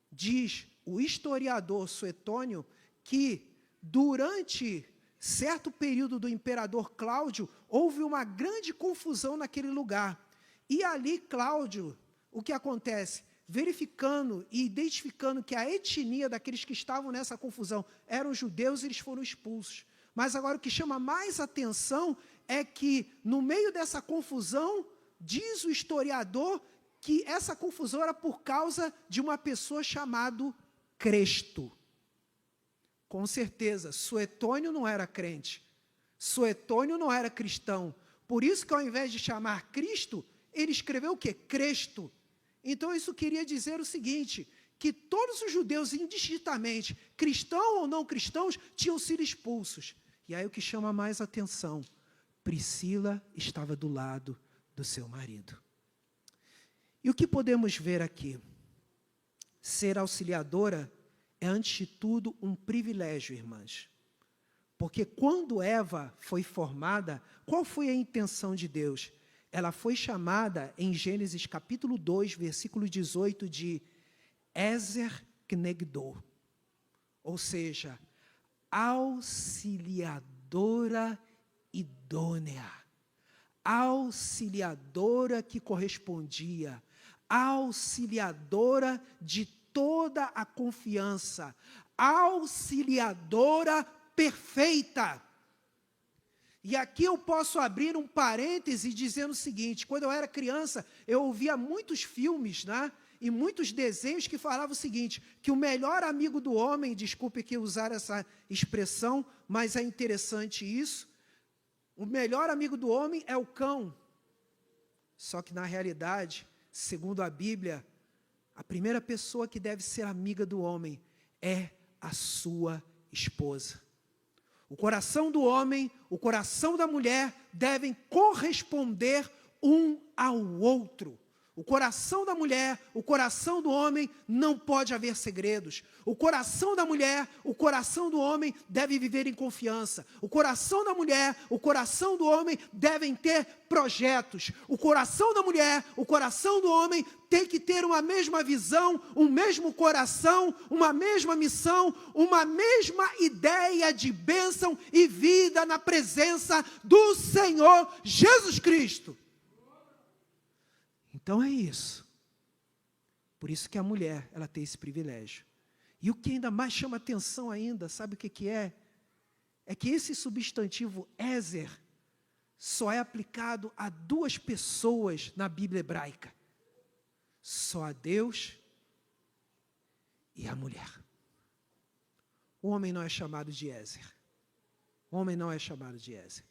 Diz o historiador Suetônio que durante certo período do imperador Cláudio, houve uma grande confusão naquele lugar. E ali Cláudio, o que acontece? Verificando e identificando que a etnia daqueles que estavam nessa confusão eram judeus, eles foram expulsos. Mas agora o que chama mais atenção é que no meio dessa confusão, diz o historiador que essa confusão era por causa de uma pessoa chamada Cresto. Com certeza, Suetônio não era crente. Suetônio não era cristão. Por isso que ao invés de chamar Cristo, ele escreveu o quê? Cresto. Então isso queria dizer o seguinte, que todos os judeus, indistintamente, cristãos ou não cristãos, tinham sido expulsos. E aí o que chama mais atenção, Priscila estava do lado do seu marido. E o que podemos ver aqui? Ser auxiliadora é, antes de tudo, um privilégio, irmãs. Porque quando Eva foi formada, qual foi a intenção de Deus? Ela foi chamada, em Gênesis capítulo 2, versículo 18, de Ezer Knegdo. Ou seja, auxiliadora idônea. Auxiliadora que correspondia, auxiliadora de toda a confiança, auxiliadora perfeita. E aqui eu posso abrir um parêntese dizendo o seguinte, quando eu era criança, eu ouvia muitos filmes, né, e muitos desenhos que falavam o seguinte, que o melhor amigo do homem, desculpe que usar essa expressão, mas é interessante isso, o melhor amigo do homem é o cão. Só que, na realidade, segundo a Bíblia, a primeira pessoa que deve ser amiga do homem é a sua esposa. O coração do homem, o coração da mulher devem corresponder um ao outro. O coração da mulher, o coração do homem, não pode haver segredos. O coração da mulher, o coração do homem deve viver em confiança. O coração da mulher, o coração do homem devem ter projetos. O coração da mulher, o coração do homem tem que ter uma mesma visão, um mesmo coração, uma mesma missão, uma mesma ideia de bênção e vida na presença do Senhor Jesus Cristo. Então é isso. Por isso que a mulher, ela tem esse privilégio. E o que ainda mais chama atenção ainda, sabe o que é? É que esse substantivo Ezer só é aplicado a 2 pessoas na Bíblia hebraica. Só a Deus e a mulher. O homem não é chamado de Ezer. O homem não é chamado de Ezer.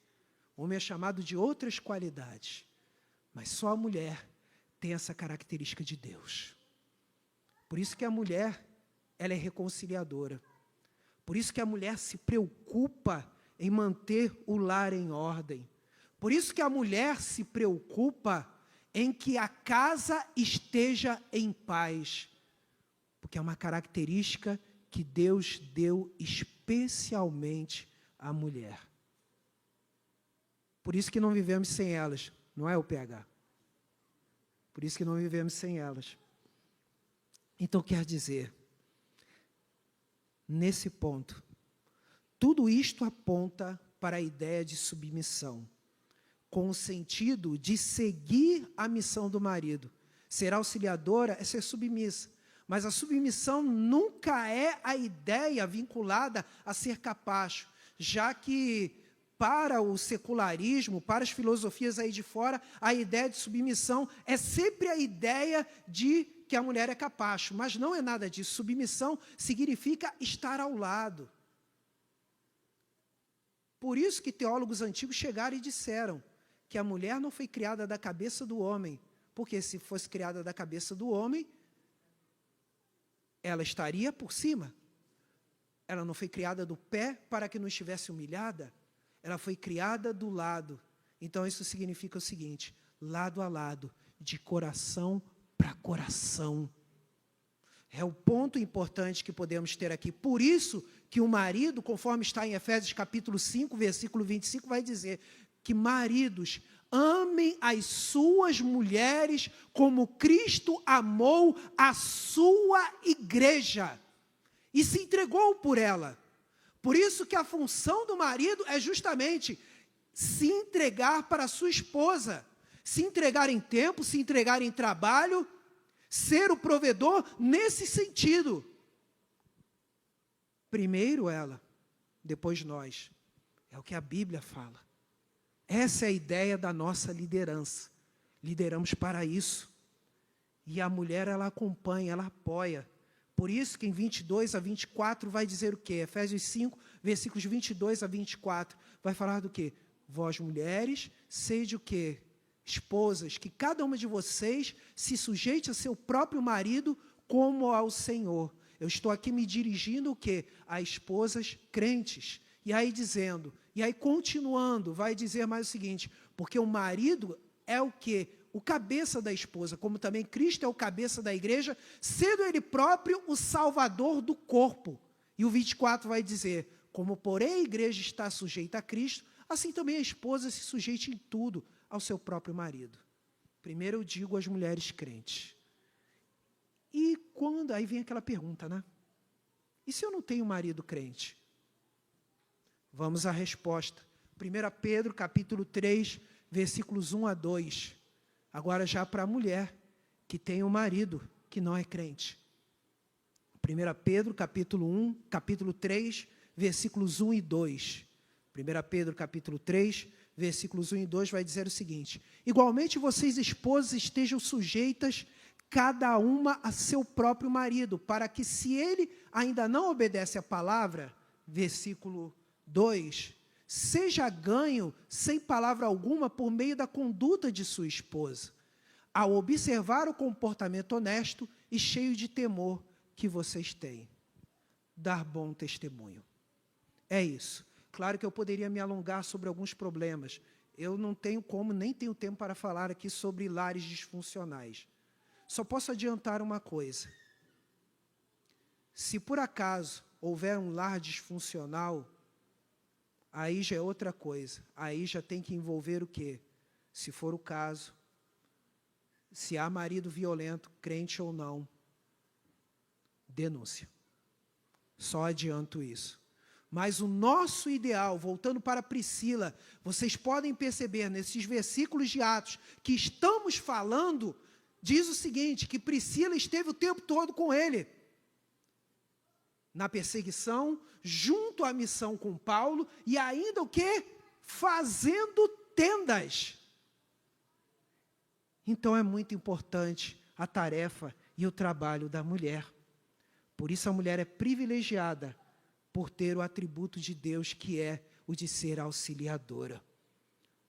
O homem é chamado de outras qualidades. Mas só a mulher tem essa característica de Deus. Por isso que a mulher, ela é reconciliadora. Por isso que a mulher se preocupa em manter o lar em ordem. Por isso que a mulher se preocupa em que a casa esteja em paz. Porque é uma característica que Deus deu especialmente à mulher. Por isso que não vivemos sem elas, não é o PH? Por isso que não vivemos sem elas. Então, quer dizer, nesse ponto, tudo isto aponta para a ideia de submissão, com o sentido de seguir a missão do marido. Ser auxiliadora é ser submissa, mas a submissão nunca é a ideia vinculada a ser capacho, já que para o secularismo, para as filosofias aí de fora, a ideia de submissão é sempre a ideia de que a mulher é capacho, mas não é nada disso. Submissão significa estar ao lado. Por isso que teólogos antigos chegaram e disseram que a mulher não foi criada da cabeça do homem, porque se fosse criada da cabeça do homem, ela estaria por cima. Ela não foi criada do pé para que não estivesse humilhada. Ela foi criada do lado. Então, isso significa o seguinte: lado a lado, de coração para coração. É o ponto importante que podemos ter aqui. Por isso que o marido, conforme está em Efésios capítulo 5, versículo 25, vai dizer que maridos, amem as suas mulheres como Cristo amou a sua igreja e se entregou por ela. Por isso que a função do marido é justamente se entregar para a sua esposa, se entregar em tempo, se entregar em trabalho, ser o provedor nesse sentido. Primeiro ela, depois nós. É o que a Bíblia fala. Essa é a ideia da nossa liderança. Lideramos para isso. E a mulher, ela acompanha, ela apoia. Por isso que em 22 a 24 vai dizer o quê? Efésios 5, versículos 22 a 24, vai falar do quê? Vós, mulheres, sede o quê? Esposas, que cada uma de vocês se sujeite a seu próprio marido como ao Senhor. Eu estou aqui me dirigindo o quê? A esposas crentes. E aí dizendo, e aí continuando, vai dizer mais o seguinte, porque o marido é o quê? O cabeça da esposa, como também Cristo é o cabeça da igreja, sendo ele próprio o salvador do corpo. E o 24 vai dizer, como porém a igreja está sujeita a Cristo, assim também a esposa se sujeite em tudo ao seu próprio marido. Primeiro eu digo às mulheres crentes. E quando, aí vem aquela pergunta, né? E se eu não tenho marido crente? Vamos à resposta. 1 Pedro, capítulo 3, versículos 1 a 2. Agora já para a mulher que tem um marido que não é crente. 1 Pedro, capítulo 3, versículos 1 e 2. 1 Pedro, capítulo 3, versículos 1 e 2 vai dizer o seguinte: igualmente vocês, esposas, estejam sujeitas cada uma a seu próprio marido, para que, se ele ainda não obedece à palavra, versículo 2, seja ganho sem palavra alguma por meio da conduta de sua esposa, ao observar o comportamento honesto e cheio de temor que vocês têm. Dar bom testemunho. É isso. Claro que eu poderia me alongar sobre alguns problemas. Eu não tenho como, nem tenho tempo para falar aqui sobre lares disfuncionais. Só posso adiantar uma coisa. Se por acaso houver um lar disfuncional, aí já é outra coisa. Aí já tem que envolver o quê? Se for o caso, se há marido violento, crente ou não, denúncia. Só adianto isso. Mas o nosso ideal, voltando para Priscila, vocês podem perceber nesses versículos de Atos que estamos falando, diz o seguinte, que Priscila esteve o tempo todo com ele. Na perseguição, junto à missão com Paulo, e ainda o quê? Fazendo tendas. Então é muito importante a tarefa e o trabalho da mulher. Por isso a mulher é privilegiada por ter o atributo de Deus que é o de ser auxiliadora.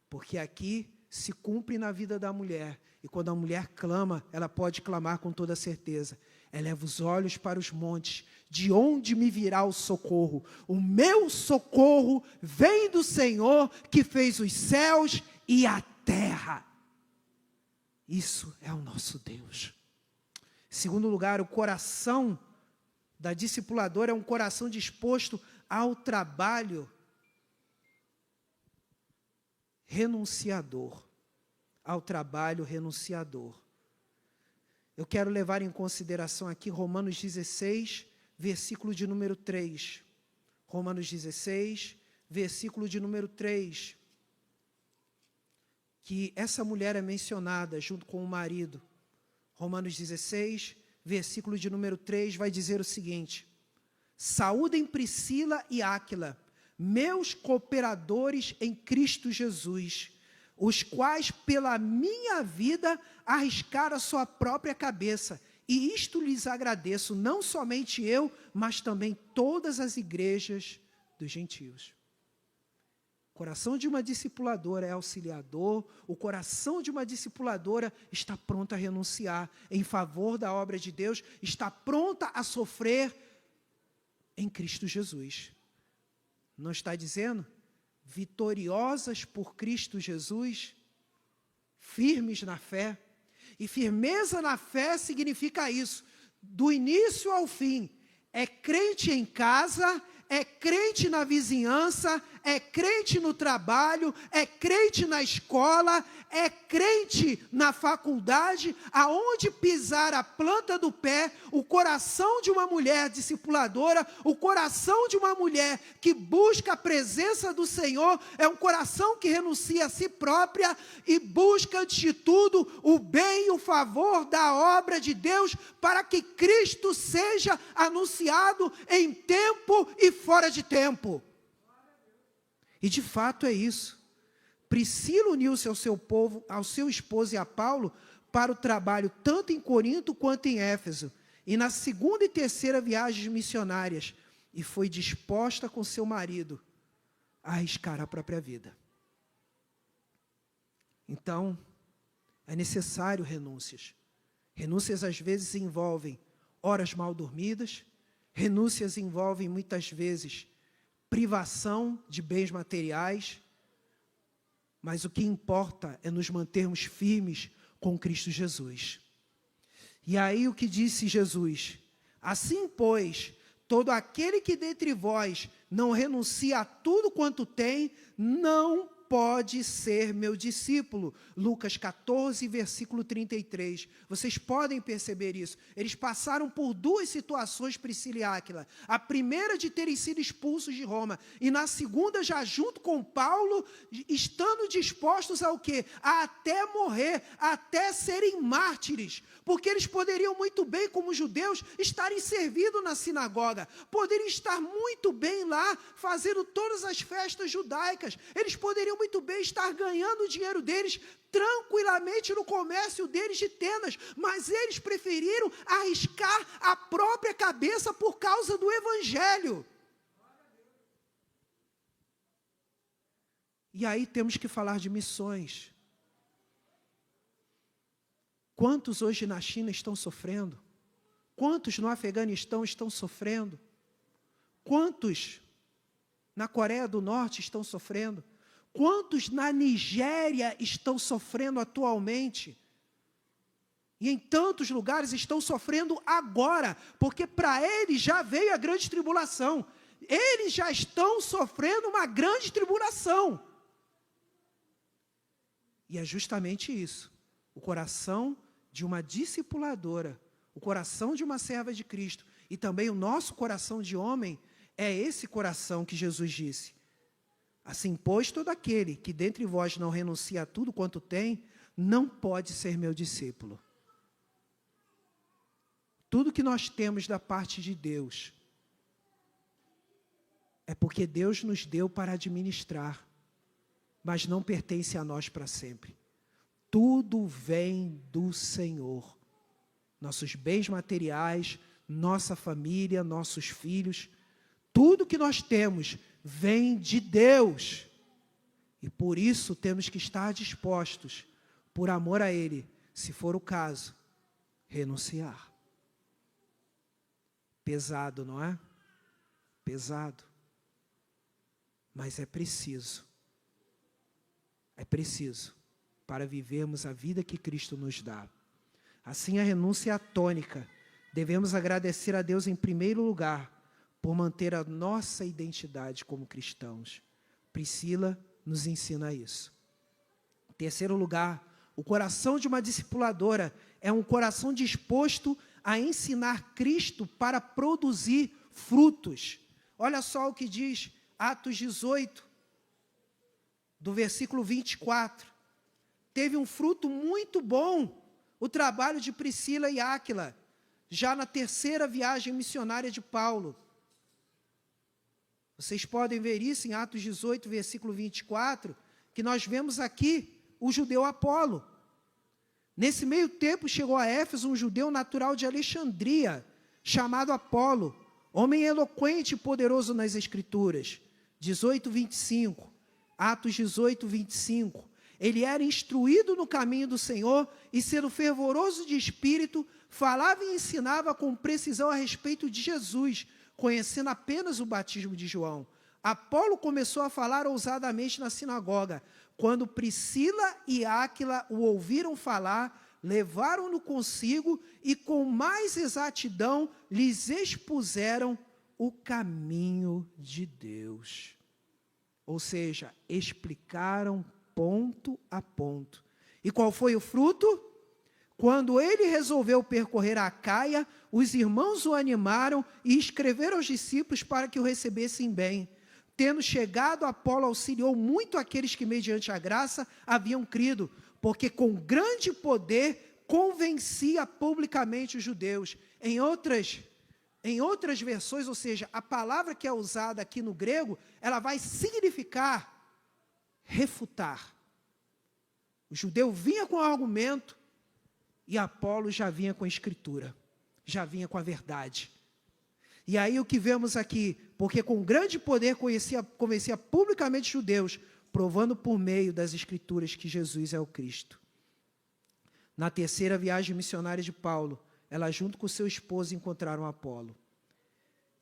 Porque aqui se cumpre na vida da mulher. E quando a mulher clama, ela pode clamar com toda certeza. Eleva os olhos para os montes. De onde me virá o socorro? O meu socorro vem do Senhor que fez os céus e a terra. Isso é o nosso Deus. Em segundo lugar, o coração da discipuladora é um coração disposto ao trabalho renunciador. Ao trabalho renunciador. Eu quero levar em consideração aqui Romanos 16, versículo de número 3. Romanos 16, versículo de número 3. Que essa mulher é mencionada junto com o marido. Romanos 16, versículo de número 3, vai dizer o seguinte: saúdem Priscila e Áquila, meus cooperadores em Cristo Jesus, os quais pela minha vida arriscaram a sua própria cabeça, e isto lhes agradeço, não somente eu, mas também todas as igrejas dos gentios. O coração de uma discipuladora é auxiliador, o coração de uma discipuladora está pronta a renunciar em favor da obra de Deus, está pronta a sofrer em Cristo Jesus. Não está dizendo? Vitoriosas por Cristo Jesus, firmes na fé. E firmeza na fé significa isso, do início ao fim. É crente em casa, é crente na vizinhança, é crente no trabalho, é crente na escola, é crente na faculdade, aonde pisar a planta do pé, o coração de uma mulher discipuladora, o coração de uma mulher que busca a presença do Senhor, é um coração que renuncia a si própria e busca, antes de tudo, o bem e o favor da obra de Deus, para que Cristo seja anunciado em tempo e fora de tempo. E de fato é isso. Priscila uniu-se ao seu povo, ao seu esposo e a Paulo, para o trabalho tanto em Corinto quanto em Éfeso, e na segunda e terceira viagens missionárias, e foi disposta com seu marido a arriscar a própria vida. Então, é necessário renúncias. Renúncias às vezes envolvem horas mal dormidas, renúncias envolvem muitas vezes privação de bens materiais, mas o que importa é nos mantermos firmes com Cristo Jesus. E aí o que disse Jesus? Assim, pois, todo aquele que dentre vós não renuncia a tudo quanto tem, não pode ser meu discípulo. Lucas 14, versículo 33. Vocês podem perceber isso. Eles passaram por duas situações, Priscila e Áquila. A primeira de terem sido expulsos de Roma. E na segunda, já junto com Paulo, estando dispostos ao quê? A até morrer, até serem mártires. Porque eles poderiam muito bem, como judeus, estarem servindo na sinagoga. Poderiam estar muito bem lá, fazendo todas as festas judaicas. Eles poderiam muito bem estar ganhando o dinheiro deles tranquilamente no comércio deles de tendas, mas eles preferiram arriscar a própria cabeça por causa do Evangelho. E aí temos que falar de missões. Quantos hoje na China estão sofrendo? Quantos no Afeganistão estão sofrendo? Quantos na Coreia do Norte estão sofrendo? Quantos na Nigéria estão sofrendo atualmente? e em tantos lugares estão sofrendo agora, porque para eles já veio a grande tribulação. Eles já estão sofrendo uma grande tribulação. E é justamente isso. O coração de uma discipuladora, o coração de uma serva de Cristo, e também o nosso coração de homem, é esse coração que Jesus disse: assim, pois, todo aquele que dentre vós não renuncia a tudo quanto tem, não pode ser meu discípulo. Tudo que nós temos da parte de Deus é porque Deus nos deu para administrar, mas não pertence a nós para sempre. Tudo vem do Senhor. Nossos bens materiais, nossa família, nossos filhos, tudo que nós temos vem de Deus. E por isso temos que estar dispostos, por amor a Ele, se for o caso, renunciar. Pesado, não é? Pesado. Mas é preciso. É preciso para vivermos a vida que Cristo nos dá. Assim, a renúncia é a tônica. Devemos agradecer a Deus em primeiro lugar por manter a nossa identidade como cristãos. Priscila nos ensina isso. Em terceiro lugar, o coração de uma discipuladora é um coração disposto a ensinar Cristo para produzir frutos. Olha só o que diz Atos 18, do versículo 24. Teve um fruto muito bom o trabalho de Priscila e Áquila, já na terceira viagem missionária de Paulo. Vocês podem ver isso em Atos 18, versículo 24, que nós vemos aqui o judeu Apolo. Nesse meio tempo chegou a Éfeso um judeu natural de Alexandria, chamado Apolo, homem eloquente e poderoso nas Escrituras. 18, 25. Atos 18, 25. Ele era instruído no caminho do Senhor e, sendo fervoroso de espírito, falava e ensinava com precisão a respeito de Jesus, conhecendo apenas o batismo de João. Apolo começou a falar ousadamente na sinagoga. Quando Priscila e Áquila o ouviram falar, levaram-no consigo e com mais exatidão lhes expuseram o caminho de Deus. Ou seja, explicaram ponto a ponto. E qual foi o fruto? Quando ele resolveu percorrer a Acaia, os irmãos o animaram e escreveram aos discípulos para que o recebessem bem. Tendo chegado, Apolo auxiliou muito aqueles que, mediante a graça, haviam crido, porque com grande poder convencia publicamente os judeus. Em outras versões, ou seja, a palavra que é usada aqui no grego, ela vai significar refutar. O judeu vinha com argumento e Apolo já vinha com a escritura, já vinha com a verdade. E aí o que vemos aqui, porque com grande poder convencia publicamente os judeus, provando por meio das escrituras que Jesus é o Cristo. Na terceira viagem missionária de Paulo, ela junto com seu esposo encontraram Apolo.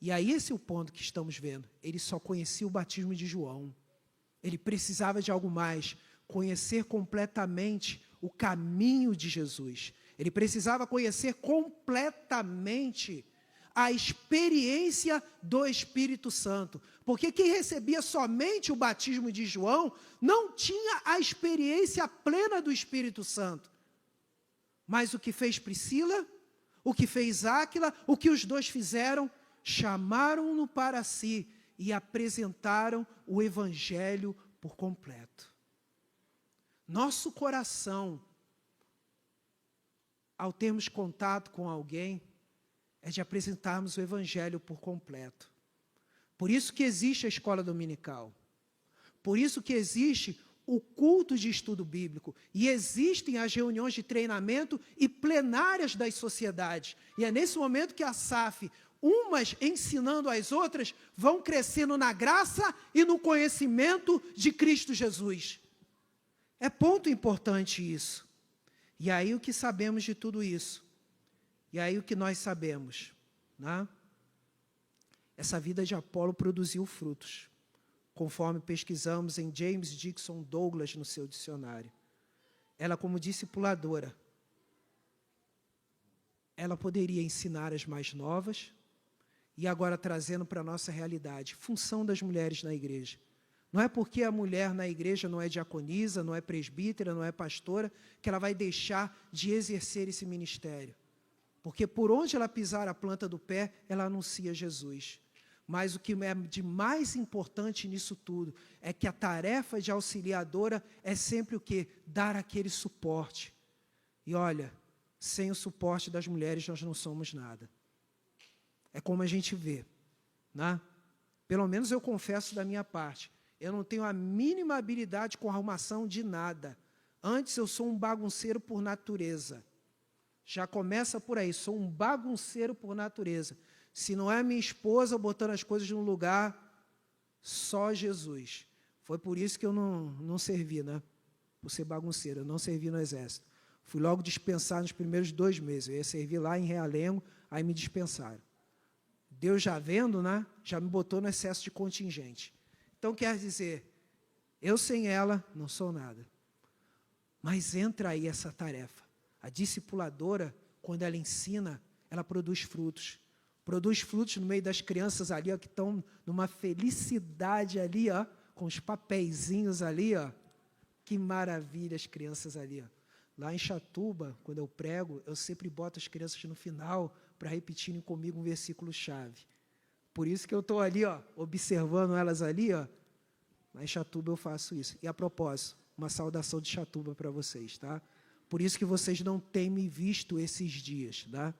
E aí esse é o ponto que estamos vendo. Ele só conhecia o batismo de João. Ele precisava de algo mais, conhecer completamente o caminho de Jesus. Ele precisava conhecer completamente a experiência do Espírito Santo. Porque quem recebia somente o batismo de João não tinha a experiência plena do Espírito Santo. Mas o que fez Priscila, o que fez Áquila, o que os dois fizeram, chamaram-no para si e apresentaram o Evangelho por completo. Nosso coração, ao termos contato com alguém, é de apresentarmos o Evangelho por completo. Por isso que existe a escola dominical. Por isso que existe o culto de estudo bíblico. E existem as reuniões de treinamento e plenárias das sociedades. E é nesse momento que a SAF, umas ensinando as outras, vão crescendo na graça e no conhecimento de Cristo Jesus. É ponto importante isso. E aí o que sabemos de tudo isso? E aí o que nós sabemos? Né? Essa vida de Apolo produziu frutos, conforme pesquisamos em James Dixon Douglas no seu dicionário. Ela, como discipuladora, ela poderia ensinar as mais novas, e agora trazendo para a nossa realidade, função das mulheres na igreja. Não é porque a mulher na igreja não é diaconisa, não é presbítera, não é pastora, que ela vai deixar de exercer esse ministério. Porque por onde ela pisar a planta do pé, ela anuncia Jesus. Mas o que é de mais importante nisso tudo é que a tarefa de auxiliadora é sempre o quê? Dar aquele suporte. E olha, sem o suporte das mulheres nós não somos nada. É como a gente vê, né? Pelo menos eu confesso da minha parte. Eu não tenho a mínima habilidade com arrumação de nada. Antes eu sou um bagunceiro por natureza. Já começa por aí, sou um bagunceiro por natureza. Se não é minha esposa botando as coisas no lugar, só Jesus. Foi por isso que eu não servi, né? Por ser bagunceiro, eu não servi no exército. Fui logo dispensado nos primeiros 2 meses. Eu ia servir lá em Realengo, aí me dispensaram. Deus já vendo, né? Já me botou no excesso de contingente. Então, quer dizer, eu sem ela não sou nada. Mas entra aí essa tarefa. A discipuladora, quando ela ensina, ela produz frutos. Produz frutos no meio das crianças ali, ó, que estão numa felicidade ali, ó, com os papeizinhos ali, ó. Que maravilha as crianças ali, ó. Lá em Chatuba, quando eu prego, eu sempre boto as crianças no final para repetirem comigo um versículo-chave. Por isso que eu estou ali, ó, observando elas ali, ó. Lá em Chatuba eu faço isso. E a propósito, uma saudação de Chatuba para vocês, tá? Por isso que vocês não têm me visto esses dias, tá?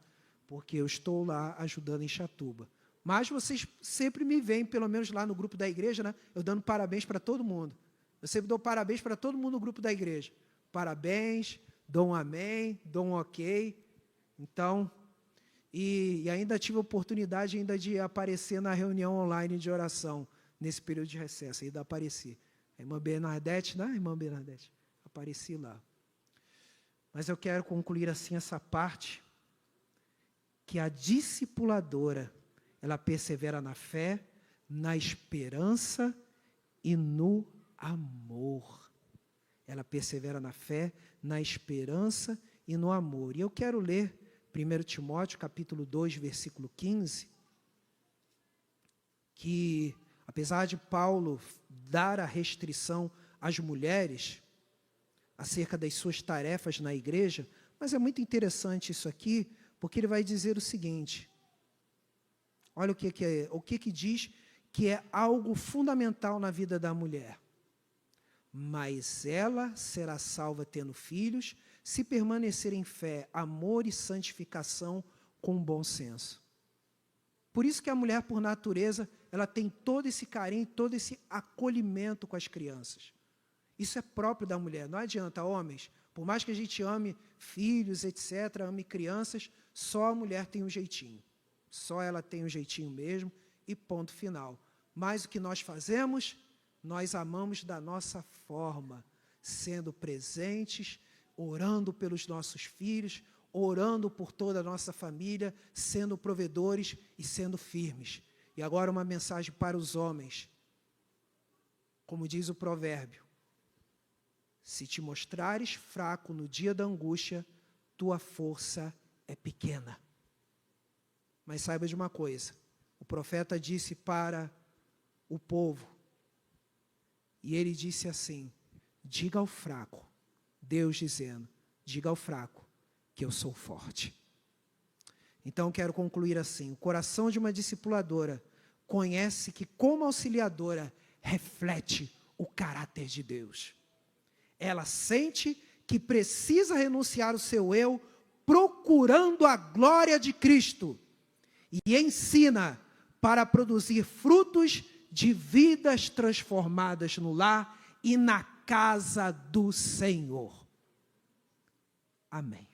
Porque eu estou lá ajudando em Chatuba. Mas vocês sempre me veem, pelo menos lá no grupo da igreja, né? Eu dando parabéns para todo mundo. Eu sempre dou parabéns para todo mundo no grupo da igreja. Parabéns, dou um amém, dou um ok. Então, e ainda tive a oportunidade ainda de aparecer na reunião online de oração, nesse período de recesso, ainda apareci. A irmã Bernadette, né, irmã Bernadette? Apareci lá. Mas eu quero concluir assim essa parte, que a discipuladora, ela persevera na fé, na esperança e no amor. Ela persevera na fé, na esperança e no amor. E eu quero ler 1 Timóteo, capítulo 2, versículo 15, que, apesar de Paulo dar a restrição às mulheres acerca das suas tarefas na igreja, mas é muito interessante isso aqui, porque ele vai dizer o seguinte, olha o que diz que é algo fundamental na vida da mulher. Mas ela será salva tendo filhos, se permanecer em fé, amor e santificação com bom senso. Por isso que a mulher, por natureza, ela tem todo esse carinho, todo esse acolhimento com as crianças. Isso é próprio da mulher. Não adianta, homens, por mais que a gente ame filhos, etc., ame crianças, só a mulher tem um jeitinho. Só ela tem um jeitinho mesmo e ponto final. Mas o que nós fazemos? Nós amamos da nossa forma, sendo presentes, orando pelos nossos filhos, orando por toda a nossa família, sendo provedores e sendo firmes. E agora uma mensagem para os homens. Como diz o provérbio, se te mostrares fraco no dia da angústia, tua força é pequena. Mas saiba de uma coisa, o profeta disse para o povo, e ele disse assim, diga ao fraco, Deus dizendo, diga ao fraco que eu sou forte. Então, quero concluir assim, o coração de uma discipuladora conhece que, como auxiliadora, reflete o caráter de Deus. Ela sente que precisa renunciar o seu eu, procurando a glória de Cristo, e ensina para produzir frutos de vidas transformadas no lar e na casa do Senhor. Amém.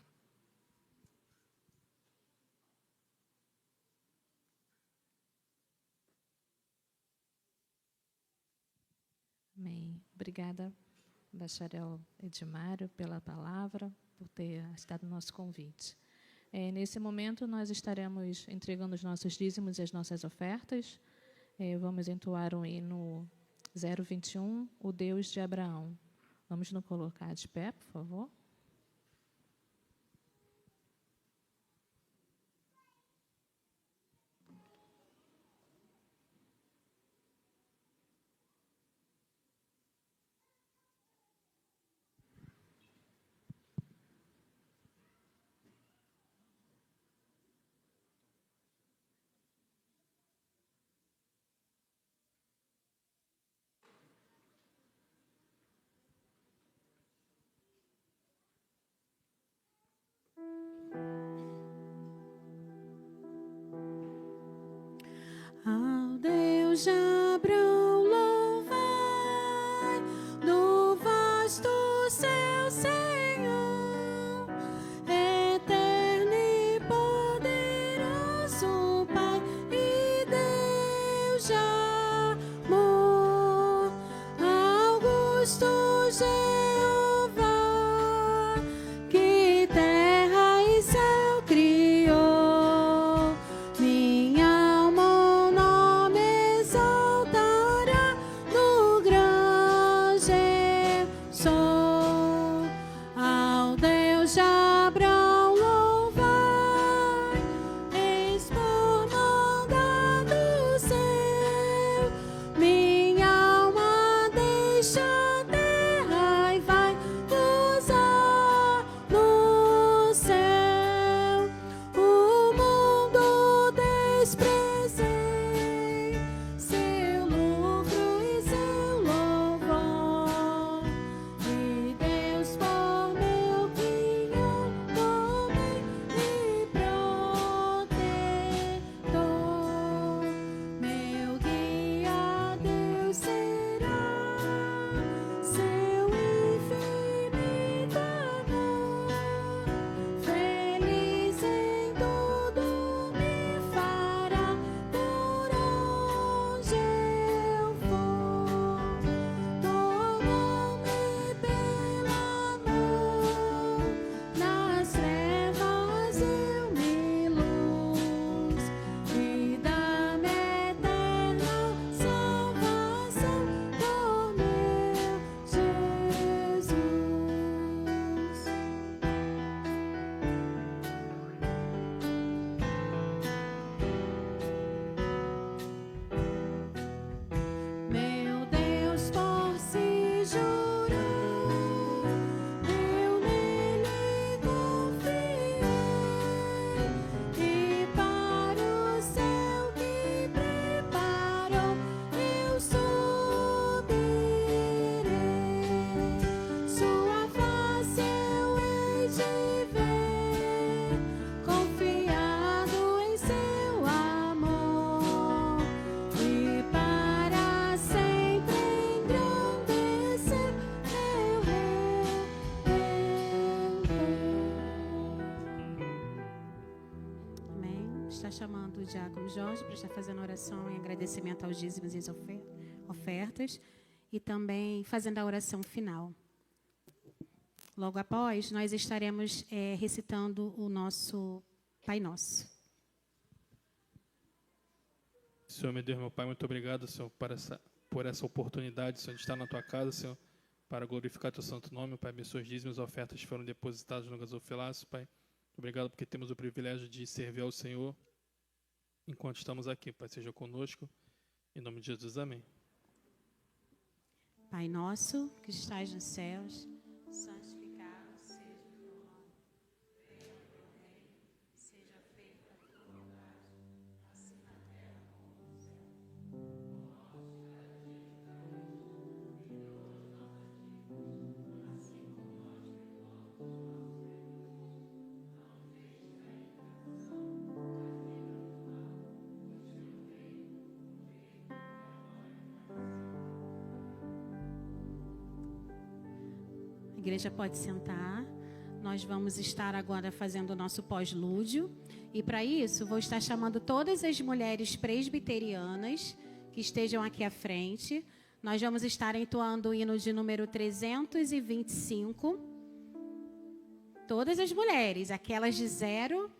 Amém. Obrigada, bacharel Edmário, pela palavra, por ter estado no nosso convite. Nesse momento, nós estaremos entregando os nossos dízimos e as nossas ofertas. Vamos entoar um hino 021, o Deus de Abraão. Vamos nos colocar de pé, por favor. Deus de Abraão, louvai no vasto céu, Senhor, eterno e poderoso Pai e Deus de amor, augusto Jeová, que terra e céu criou. Minha alma o nome exaltará no grande sol. Ao Deus de Abraão louvai, eis por mandado seu. Minha alma deixa a terra e vai pousar no céu. O mundo desprezei, seu lucro e seu louvor, e Deus por meu guião, tomei e protetor. Meu guia Deus será, seu infinito amor, feliz em tudo me fará por onde eu for. Tomou-me pela mão, nas trevas eu me luz, e dá-me eterna salvação por meu Jesus. Meu Deus por si jurou, eu nele confiei, e para o céu que preparou eu subirei. Sua face eu hei de ver, confiado em seu amor, e para sempre engrandecer meu Amém. Está chamando o diácono Jorge para estar fazendo oração em agradecimento aos dízimos e às ofertas, e também fazendo a oração final. Logo após, nós estaremos recitando o nosso Pai Nosso. Senhor, meu Deus, meu Pai, muito obrigado, Senhor, por essa oportunidade, Senhor, de estar na Tua casa, Senhor, para glorificar Teu santo nome. Pai, abençoe os dízimos e ofertas que foram depositadas no gasofilácio, Pai. Obrigado porque temos o privilégio de servir ao Senhor enquanto estamos aqui. Pai, seja conosco. Em nome de Jesus, amém. Pai nosso, que estás nos céus, santificado seja o teu nome. Venha o teu reino, seja feita a tua vontade, assim na terra como no céu. O nosso cada dia de cada vez, perdoa as nossas dívidas, assim como nós perdoamos os nossos devedores. Não nos deixes cair em tentação, mas livra-nos do mal, pois teu reino, o poder e a glória para sempre. A igreja pode sentar. Nós vamos estar agora fazendo o nosso pós-lúdio. E para isso, vou estar chamando todas as mulheres presbiterianas que estejam aqui à frente. Nós vamos estar entoando o hino de número 325. Todas as mulheres, aquelas de 0...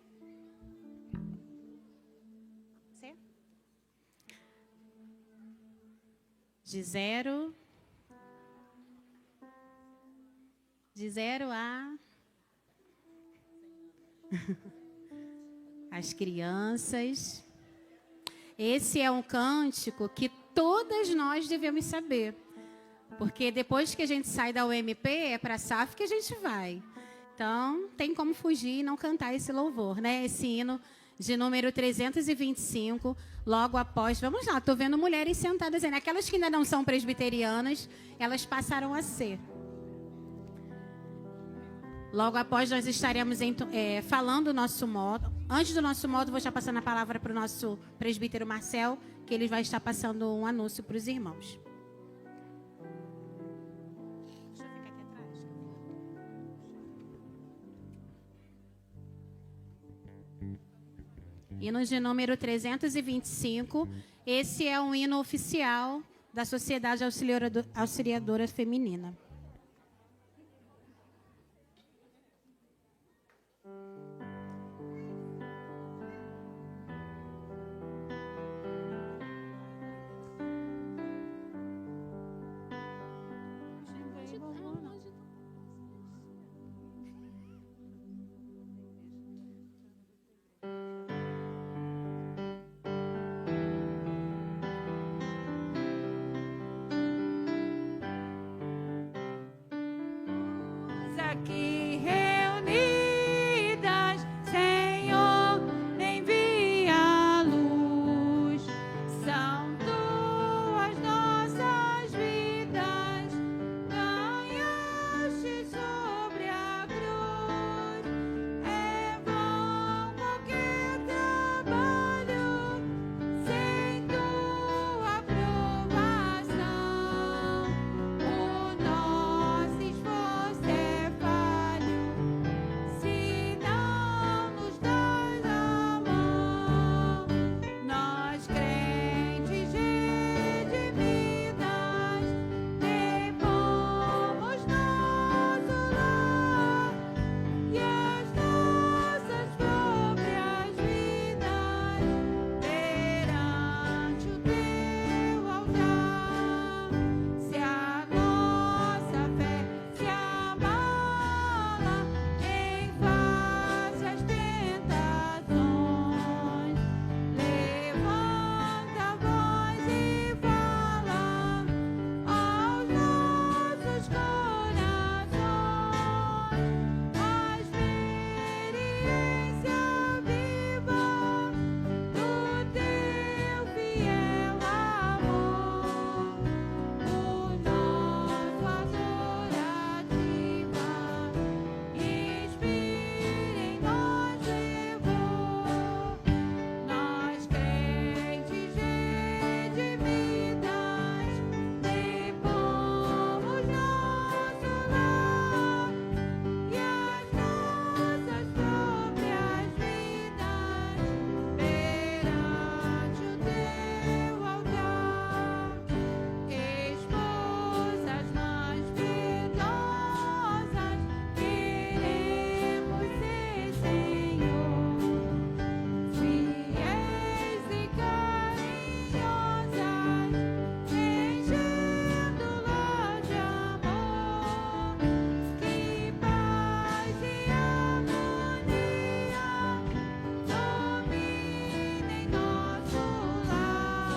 De 0... De 0 a... As crianças. Esse é um cântico que todas nós devemos saber. Porque depois que a gente sai da UMP, é para a SAF que a gente vai. Então, tem como fugir e não cantar esse louvor, né? Esse hino de número 325, logo após... Vamos lá, estou vendo mulheres sentadas aí. Aquelas que ainda não são presbiterianas, elas passaram a ser. Logo após, nós estaremos falando o nosso modo. Antes do nosso modo, vou já passando a palavra para o nosso presbítero Marcel, que ele vai estar passando um anúncio para os irmãos. Hino de número 325. Esse é um hino oficial da Sociedade Auxiliadora Feminina. Aqui reunidas, Senhor, envia a luz. São tuas nossas vidas, ganhaste sobre a cruz. É vão qualquer trabalho sem tua aprovação. O nosso esforço é se não nos dás a mão. Nós crentes redimidas, depomos nosso lar e as nossas próprias vidas perante o teu altar. Se a nossa fé se abala em face às tentações, levanta a voz e fala aos nossos corações. A experiência viva do teu fiel amor, o nosso adorativa, inspira em nós fervor. Nós crentes redimidas, depomos nosso lar e as nossas próprias vidas perante o teu altar. Esposas mais piedosas, queremos ser, Senhor, fiéis e carinhosas, enchendo-las de amor. Que paz e harmonia dominem nosso lar.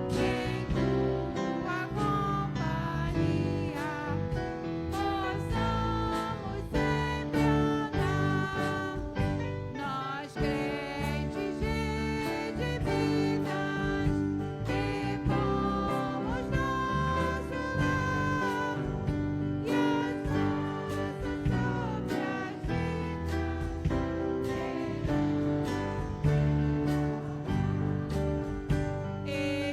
Que em tua companhia possamos sempre andar. Nós crentes redimidas, depomos nosso lar e as nossas próprias vidas.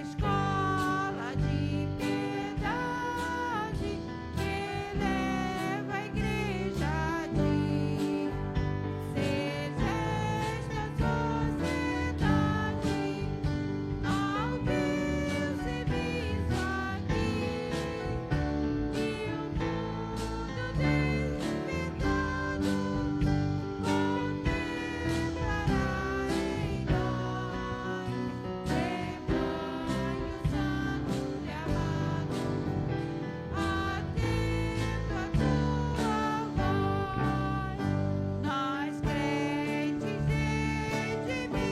Escola de piedade que leva a igreja a ti. Seja esta sociedade ao teu serviço aqui, e o mundo despertado contemplará em nós. Rebanho santo e amado, atento à tua voz. Nós crentes redimidas,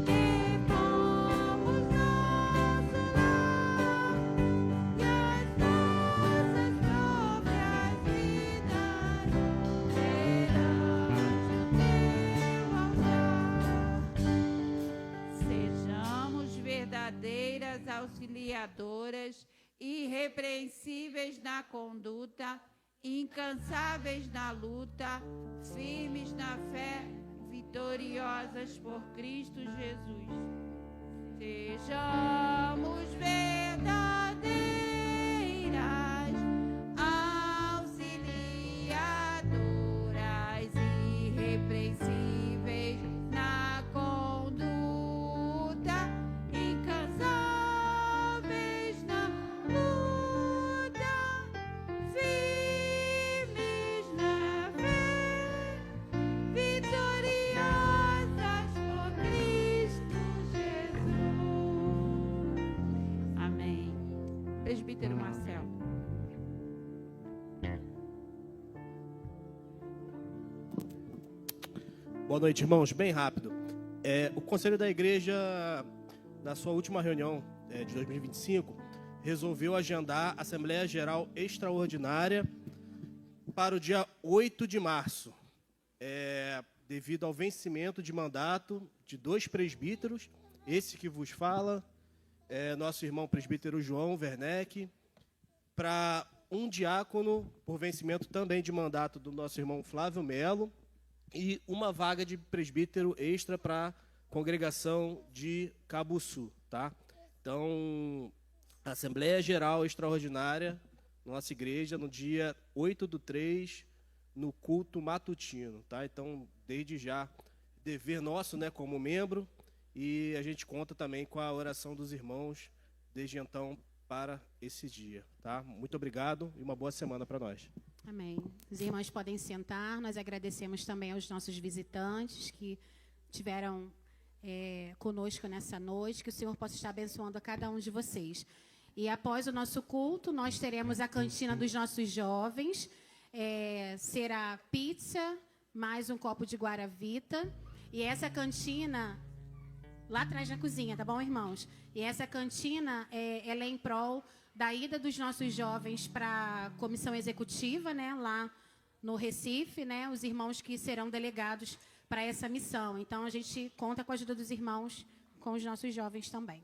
depomos nosso lar e as nossas próprias vidas perante o teu altar. Sejamos verdadeiras auxiliadoras, irrepreensíveis na conduta, incansáveis na luta, firmes na fé, vitoriosas por Cristo Jesus. sejamos verdadeiras, auxiliadoras, irrepreensíveis na conduta, incansáveis na luta, firmes na fé, vitoriosas por Cristo Jesus. Amém. Presbítero Marcelo. Boa noite, irmãos. Bem rápido. O Conselho da Igreja, na sua última reunião de 2025, resolveu agendar a Assembleia Geral Extraordinária para o dia 8 de março, devido ao vencimento de mandato de 2 presbíteros, esse que vos fala, nosso irmão presbítero João Werneck, para um diácono, por vencimento também de mandato do nosso irmão Flávio Melo, e uma vaga de presbítero extra para a congregação de Cabuçu, tá? Então, Assembleia Geral Extraordinária, nossa igreja, no dia 8/3, no culto matutino, tá? Então, desde já, dever nosso, né, como membro, e a gente conta também com a oração dos irmãos, desde então, para esse dia, tá? Muito obrigado e uma boa semana para nós. Amém. Os irmãos podem sentar. Nós agradecemos também aos nossos visitantes que tiveram conosco nessa noite. Que o Senhor possa estar abençoando a cada um de vocês. E após o nosso culto, nós teremos a cantina dos nossos jovens. Será pizza, mais um copo de Guaravita. E essa cantina, lá atrás na cozinha, tá bom, irmãos? E essa cantina, ela é em prol da ida dos nossos jovens para a comissão executiva, né, lá no Recife, né, os irmãos que serão delegados para essa missão. Então, a gente conta com a ajuda dos irmãos, com os nossos jovens também.